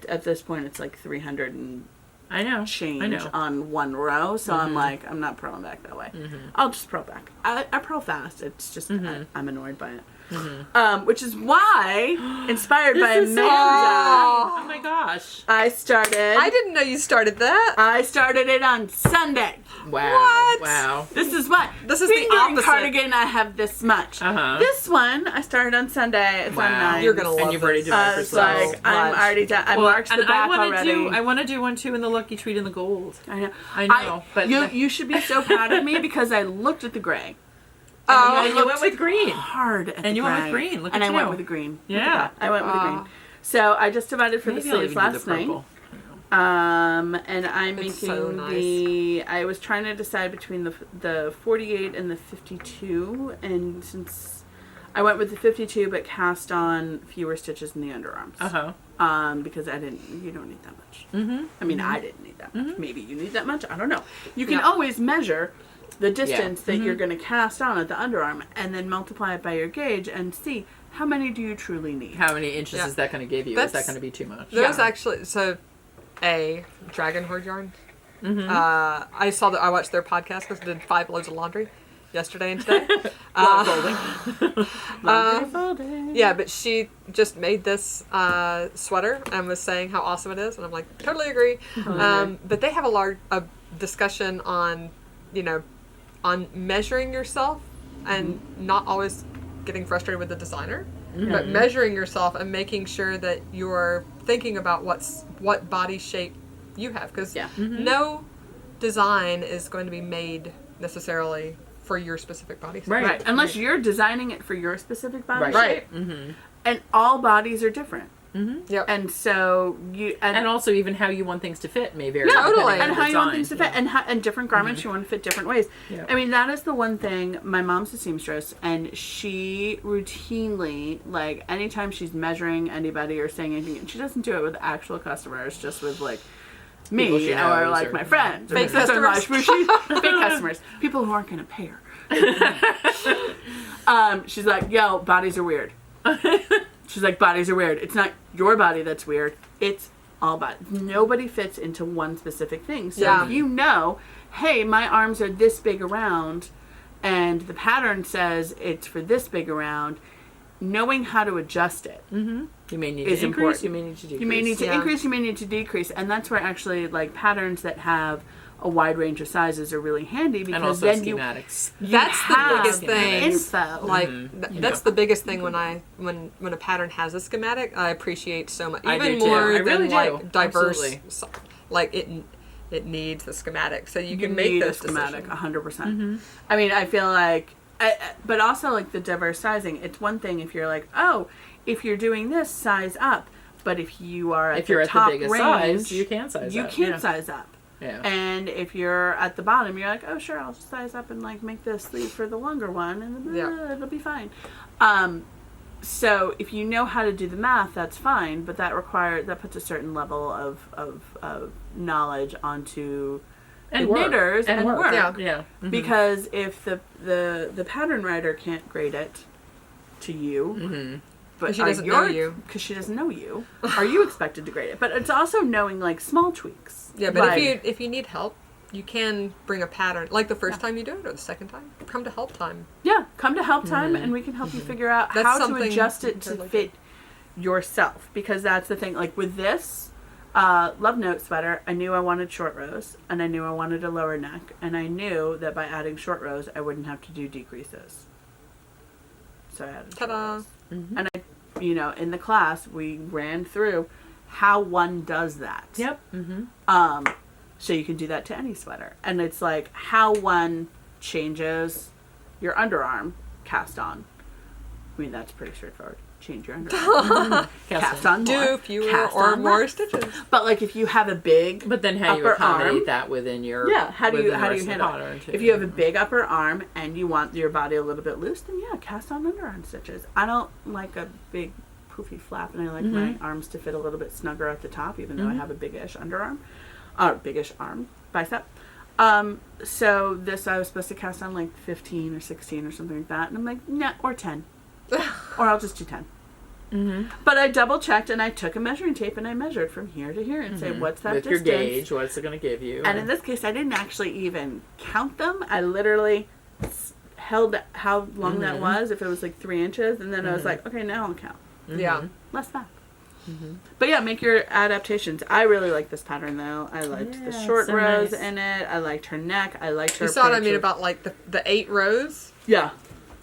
at this point it's like 300 and I know. change I know. on one row, so I'm like, I'm not purling back that way. I'll just purl back. I purl fast. It's just I'm annoyed by it. Which is why, inspired by This is so Amanda, Oh my gosh! I started. I didn't know you started that. I started it on Sunday. Wow! What? Wow! This is what. This is the Fingering opposite. cardigan. I have this much. Uh-huh. This one I started on Sunday. It's on Wow! 9. You're gonna love And you've already this. divided for It's sleeves. like I'm much. already done. I marked the and back I already. want to do one too in the Lucky Treat in the gold. I know. I know, but you should be so proud of me because I looked at the gray. Oh, and you went with green. Hard at the you went with gray. green. Look and at I went you. with the green. Look Yeah. at that. I went with the green. So I just divided for Maybe the I'll sleeves even do last the night. purple. And I'm It's making so nice. I was trying to decide between the 48 and the 52, and since I went with the 52 but cast on fewer stitches in the underarms. Because you don't need that much. I mean, I didn't need that much. Maybe you need that much. I don't know. You can always measure the distance that you're going to cast on at the underarm and then multiply it by your gauge and see how many do you truly need. How many inches Yeah. is that going to give you? That's- Is that going to be too much? There's Yeah. actually a dragon horde yarn. I watched their podcast because I did 5 loads of laundry yesterday and today. Laundry folding. Yeah, but she just made this sweater and was saying how awesome it is, and I'm like, totally agree. But they have a discussion on, on measuring yourself and not always getting frustrated with the designer, but measuring yourself and making sure that you're thinking about what body shape you have, because no design is going to be made necessarily for your specific body shape. Right. Unless you're designing it for your specific body Right. shape. And all bodies are different. Yep. And so and also even how you want things to fit may vary. Yeah, totally. depending on and the how you want design. things to fit, and different garments you want to fit different ways. Yeah. I mean, that is the one thing. My mom's a seamstress, and she routinely, like, anytime she's measuring anybody or saying anything, and she doesn't do it with actual customers, just with like People she me or knows like or- my friends, Fake or my customers. fake customers, people who aren't going to pay her. She's like, "Yo, bodies are weird." She's like, "Bodies are weird. It's not your body that's weird. It's all bodies. Nobody fits into one specific thing. So if you know, hey, my arms are this big around, and the pattern says it's for this big around, knowing how to adjust it You may need is to increase, important. you may need to decrease. You may need to Yeah. increase, you may need to decrease, and that's where actually like patterns that have a wide range of sizes are really handy because and also then schematics. That's the have biggest thing. info. Like that's the biggest thing when a pattern has a schematic, I appreciate so much. I Even do too. more I than really do. like diverse. Absolutely. Like it needs the schematic, so you can You make need a those schematic, decisions. 100%. I mean, I feel like, but also like the diverse sizing. It's one thing if you're like, oh, if you're doing this, size up. But if you are at If the you're at top the biggest range, size, you can size you up. can't Yeah. size up. Yeah. And if you're at the bottom, you're like, oh, sure, I'll just size up and like make the sleeve for the longer one, and it'll be fine. So if you know how to do the math, that's fine, but that puts a certain level of knowledge onto the knitters and work. Yeah. Because if the pattern writer can't grade it to you, but she doesn't know you. because she doesn't know you, are you expected to grade it? But it's also knowing like small tweaks. Yeah, but like, if you need help, you can bring a pattern. Like the first time you do it or the second time, come to help time. yeah, come to help time and we can help you figure out That's how to something adjust it to totally fit yourself. Because that's the thing. Like with this Love Note sweater, I knew I wanted short rows and I knew I wanted a lower neck, and I knew that by adding short rows, I wouldn't have to do decreases. So I added short Ta-da! rows. And I, in the class, we ran through how one does that. Yep. So you can do that to any sweater. And it's like how one changes your underarm cast on. I mean, that's pretty straightforward. Change your underarm. Cast on more. Do fewer cast or on more less. stitches. But like if you have a big But then how you upper accommodate arm, that within your how do you rest of the handle pattern, it? too. If you have a big upper arm and you want your body a little bit loose, then cast on underarm stitches. I don't like a big poofy flap, and I like my arms to fit a little bit snugger at the top, even though I have a big-ish underarm, big-ish arm, bicep. So this I was supposed to cast on like 15 or 16 or something like that, and I'm like, nah, or 10, or I'll just do 10. But I double checked and I took a measuring tape and I measured from here to here and say, what's that with distance? your gauge, what's it going to give you? And in this case, I didn't actually even count them. I literally held how long that was, if it was like 3 inches, and then I was like, okay, now I'll count. Yeah. Less math. But yeah, make your adaptations. I really like this pattern though. I liked the short so rows nice. in it. I liked her neck. I liked her You saw what I approach mean of- about like the 8 rows? Yeah.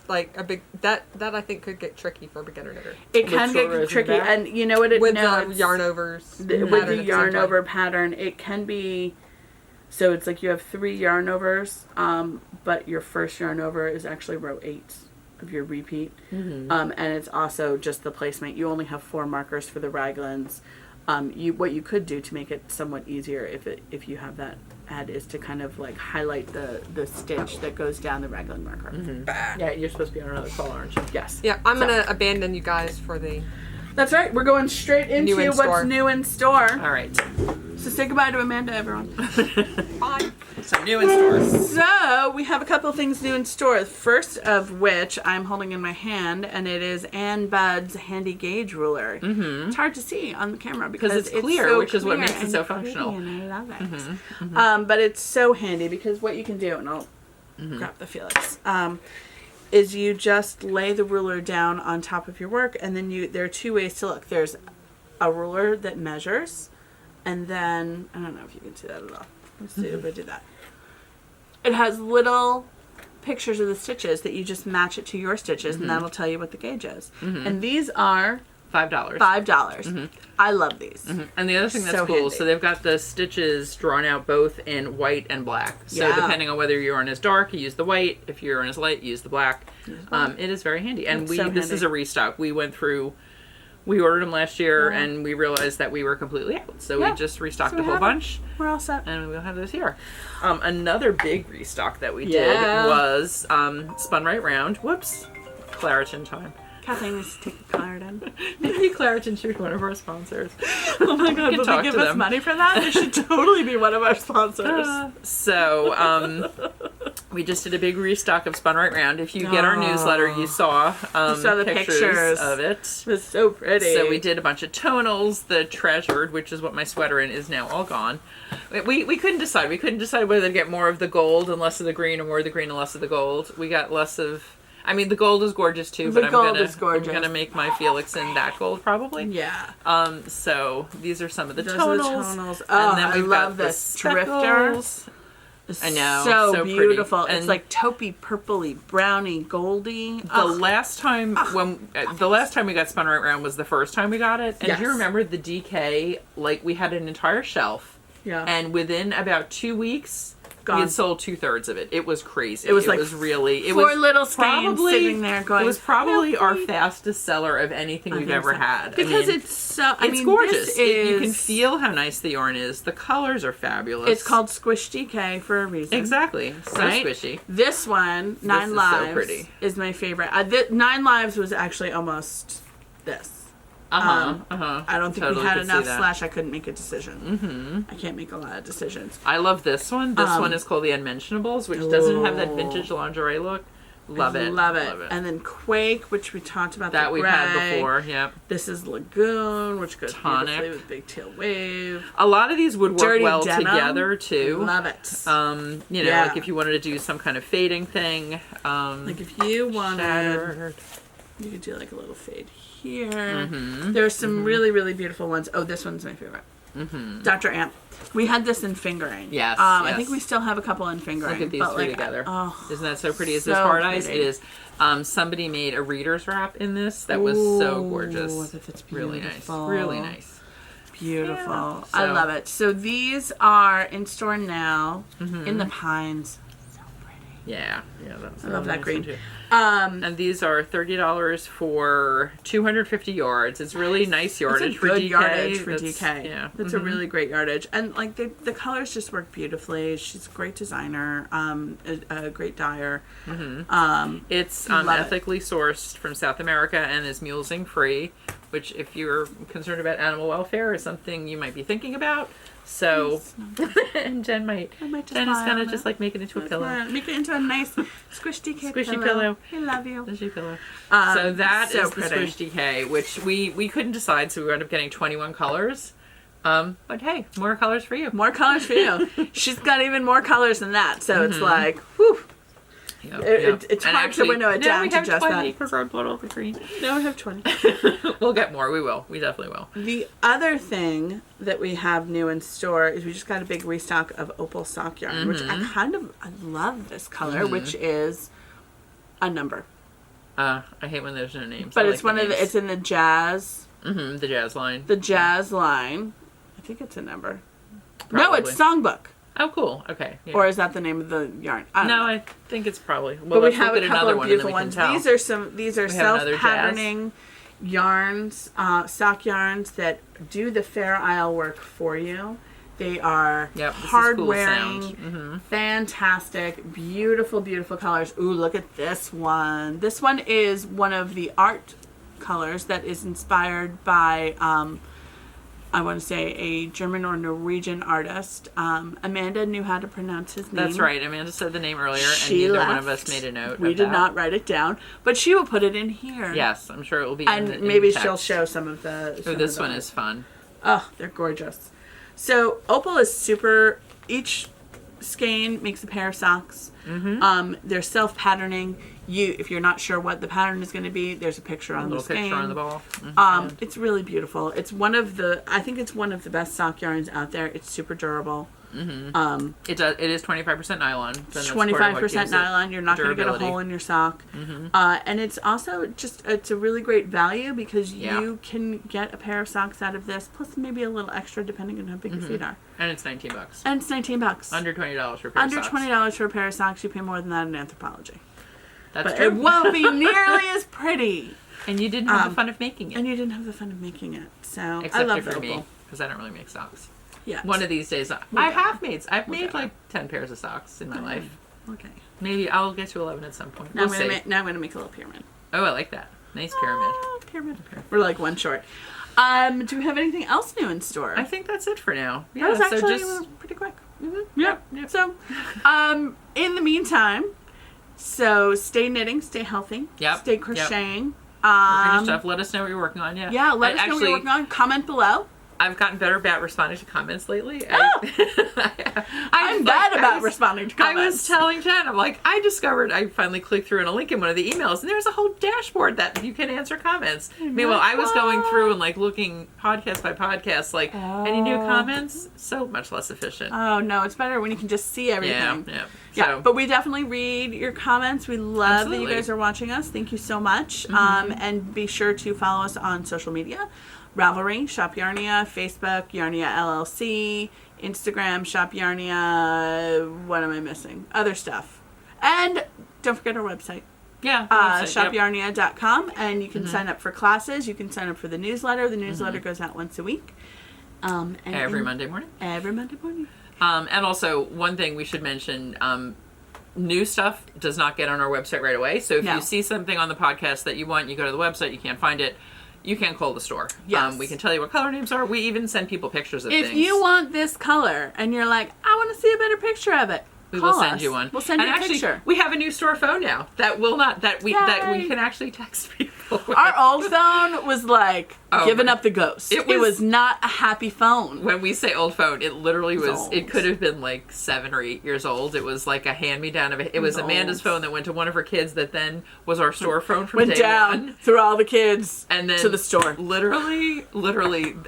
Like a big that I think could get tricky for a beginner knitter. It can short rows get in tricky, the back? and you know what it With no, the it's- yarn overs. with pattern the at same yarn time. over pattern, it can be. So it's like you have 3 yarn overs, but your first yarn over is actually row 8 of your repeat, and it's also just the placement. You only have 4 markers for the raglans. What you could do to make it somewhat easier, if you have that ad, is to kind of like highlight the stitch that goes down the raglan marker. Yeah, you're supposed to be on another call, aren't you? Yes. Yeah, I'm gonna abandon you guys for the That's right. We're going straight into New in what's store. new in store. All right. So say goodbye to Amanda, everyone. bye. So new in stores. So we have a couple of things new in store. The first of which I'm holding in my hand, and it is Ann Budd's handy gauge ruler. It's hard to see on the camera because it's clear, so which is what clear makes it and so pretty, functional. and I love it. But it's so handy because what you can do, and I'll grab the Felix, is you just lay the ruler down on top of your work, and then there are 2 ways to look. There's a ruler that measures, and then I don't know if you can see that at all. Let's see if I do that. It has little pictures of the stitches that you just match it to your stitches, and that'll tell you what the gauge is. And these are $5. $5. I love these. And the other thing that's So cool, handy. so they've got the stitches drawn out both in white and black. So Yeah. depending on whether your yarn is dark, you use the white. If your yarn is light, you use the black. It is very handy. And It's so this is handy. a restock. We went through We ordered them last year, Yeah. and we realized that we were completely out. So we just restocked So we a whole have bunch. We're all set. And we'll have those here. Another big restock that we did was Spun Right Round. Whoops. Claritin time. Kathleen needs to take a Claritin. Maybe Claritin should be one of our sponsors. Oh my god, can but talk they give to us them. money for that? They should totally be one of our sponsors. We just did a big restock of Spun Right Round. If you get our newsletter, you saw the pictures of it. It was so pretty. So we did a bunch of tonals. The Treasured, which is what my sweater in, is now all gone. We couldn't decide. We couldn't decide whether to get more of the gold and less of the green, or more of the green and less of the gold. We got less of... I mean, the gold is gorgeous too, but I'm gonna make my Felix in that gold probably. Yeah. So these are some of the Those tonals. are the tonals. And then I we've love got this. the Drifter. speckles. I know. So pretty. beautiful. It's And like taupey, purpley, browny, goldy. the last time we got Spun Right Round was the first time we got it. And Yes. if you remember the DK, like we had an entire shelf. Yeah. And within about 2 weeks, we had sold 2/3 of it. It was crazy. It was really four little skeins sitting there going. It was probably our fastest seller of anything we've ever had. Because it's so. It's gorgeous. You can feel how nice the yarn is. The colors are fabulous. It's called Squish DK for a reason. Exactly. So squishy. This one, Nine is Lives, so pretty. is my favorite. 9 Lives was actually almost this. I don't think we had enough. / I couldn't make a decision. I can't make a lot of decisions. I love this one. This one is called the Unmentionables, which doesn't have that vintage lingerie look. Love it. And then Quake, which we talked about. That we've had before. Yep. This is Lagoon, which goes Tonic beautifully with Big Tail Wave. A lot of these would work Dirty well denim. together too. Love it. Like if you wanted to do some kind of fading thing. Like if you wanted, you could do like a little fade here. There's some really, really beautiful ones. Oh, this one's my favorite. Dr. Amp. We had this in fingering. Yes, I think we still have a couple in fingering. Look at these three together. Oh, isn't that so pretty? Is so this hard ice? pretty. It is. Somebody made a reader's wrap in this that was so gorgeous. It's really nice. Really nice. Beautiful. Yeah. I love it. So these are in store now in the Pines. So pretty. Yeah. That's I love that nice green. too. And these are $30 for 250 yards. It's really nice yardage it's a good for DK. yardage for DK. Yeah. That's a really great yardage. And like the colors just work beautifully. She's a great designer, a great dyer. It's ethically sourced from South America and is mulesing free, which if you're concerned about animal welfare is something you might be thinking about. So, and Jen is gonna just like make it into a pillow. Make it into a nice squishy pillow. I love you. Squishy pillow. So that so is pretty. the Squish DK, which we couldn't decide, so we wound up getting 21 colors. But hey, more colors for you. More colors for you. She's got even more colors than that, so it's like, whew. It's hard to winnow it down to just that. Because I bought all the green. No, we have 20. We'll get more. We will. We definitely will. The other thing that we have new in store is we just got a big restock of opal sock yarn, which I love this color, which is a number. I hate when there's no names. But it's it's in the jazz. The jazz line. The jazz line. I think it's a number. Probably. No, it's songbook. Oh, cool. Okay. Yeah. Or is that the name of the yarn? I don't know. I think it's probably. But Well, we let's have look a at couple another of one and then beautiful we can ones. tell. These are self-patterning yarns, sock yarns that do the Fair Isle work for you. They are hard wearing, fantastic, beautiful, beautiful colors. Ooh, look at this one. This one is one of the art colors that is inspired by I want to say a German or Norwegian artist. Amanda knew how to pronounce his name. That's right. Amanda said the name earlier, and neither one of us made a note. We did not write it down, but she will put it in here. Yes, I'm sure it will be. And maybe she'll show some of the. Oh, this one is fun. Oh, they're gorgeous. So opal is super. Each skein makes a pair of socks. They're self-patterning. If you're not sure what the pattern is going to be, there's a picture on the skein. Picture on the ball. It's really beautiful. It's I think it's one of the best sock yarns out there. It's super durable. It is 25% nylon. 25% nylon. You're not going to get a hole in your sock. And it's also it's a really great value because you can get a pair of socks out of this, plus maybe a little extra depending on how big your feet are. And it's $19. And it's $19. Under $20 for a pair of socks. Under $20 for a pair of socks. You pay more than that in Anthropologie. That's but true. It won't be nearly as pretty. And you didn't have the fun of making it. And you didn't have the fun of making it. So Except I love for Opal. me, because I don't really make socks. Yeah. One of these days, I've made like 10 pairs of socks in my life. Okay. Maybe I'll get to 11 at some point. Now We'll I'm see. gonna make a little pyramid. Oh, I like that. Nice pyramid. Pyramid. We're like one short. Do we have anything else new in store? I think that's it for now. Yeah, That was actually so pretty quick. Mm-hmm. Yep. So, in the meantime, stay knitting, stay healthy. Yep. Stay crocheting. Stuff. Let us know what you're working on. Yeah, let us know what you're working on. Comment below. I've gotten better about responding to comments lately. I'm bad about responding to comments. I was telling Jen, I'm like, I finally clicked through on a link in one of the emails, and there's a whole dashboard that you can answer comments. Meanwhile, I was going through and like looking podcast by podcast, like any new comments, so much less efficient. Oh no, it's better when you can just see everything. Yeah. But we definitely read your comments. We love Absolutely. that you guys are watching us. Thank you so much. And be sure to follow us on social media. Ravelry, Shop Yarnia, Facebook, Yarnia LLC, Instagram, Shop Yarnia, what am I missing? Other stuff. And don't forget our website. Yeah. Shopyarnia.com, and you can sign up for classes. You can sign up for the newsletter. The newsletter goes out once a week. Every Monday morning. Every Monday morning. And also, one thing we should mention, new stuff does not get on our website right away. So if you see something on the podcast that you want, you go to the website, you can't find it, you can call the store. Yes. We can tell you what color names are. We even send people pictures of things. If you want this color and you're like, I want to see a better picture of it, we call will send us. you one. We'll send you a picture. We have a new store phone now that we can actually text people with. Our old phone was like giving up the ghost. It was not a happy phone. When we say old phone, it literally was old. it could have been like 7 or 8 years old. It was like a hand-me-down of it. It was Amanda's phone that went to one of her kids that then was our store phone from Went day down one. through all the kids And then to the store. Literally,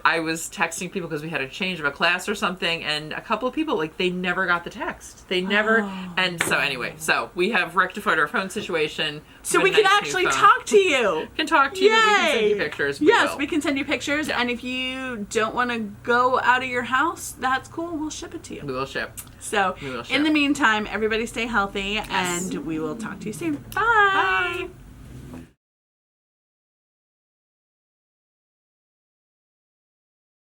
I was texting people because we had a change of a class or something, and a couple of people, like, they never got the text. They never, and so anyway, so we have rectified our phone situation. So we can actually talk to you. Can talk to you. We can send you pictures. We can send you pictures, and if you don't want to go out of your house, that's cool. We'll ship it to you. We will ship. So, in the meantime, everybody stay healthy, and we will talk to you soon. Bye. Bye.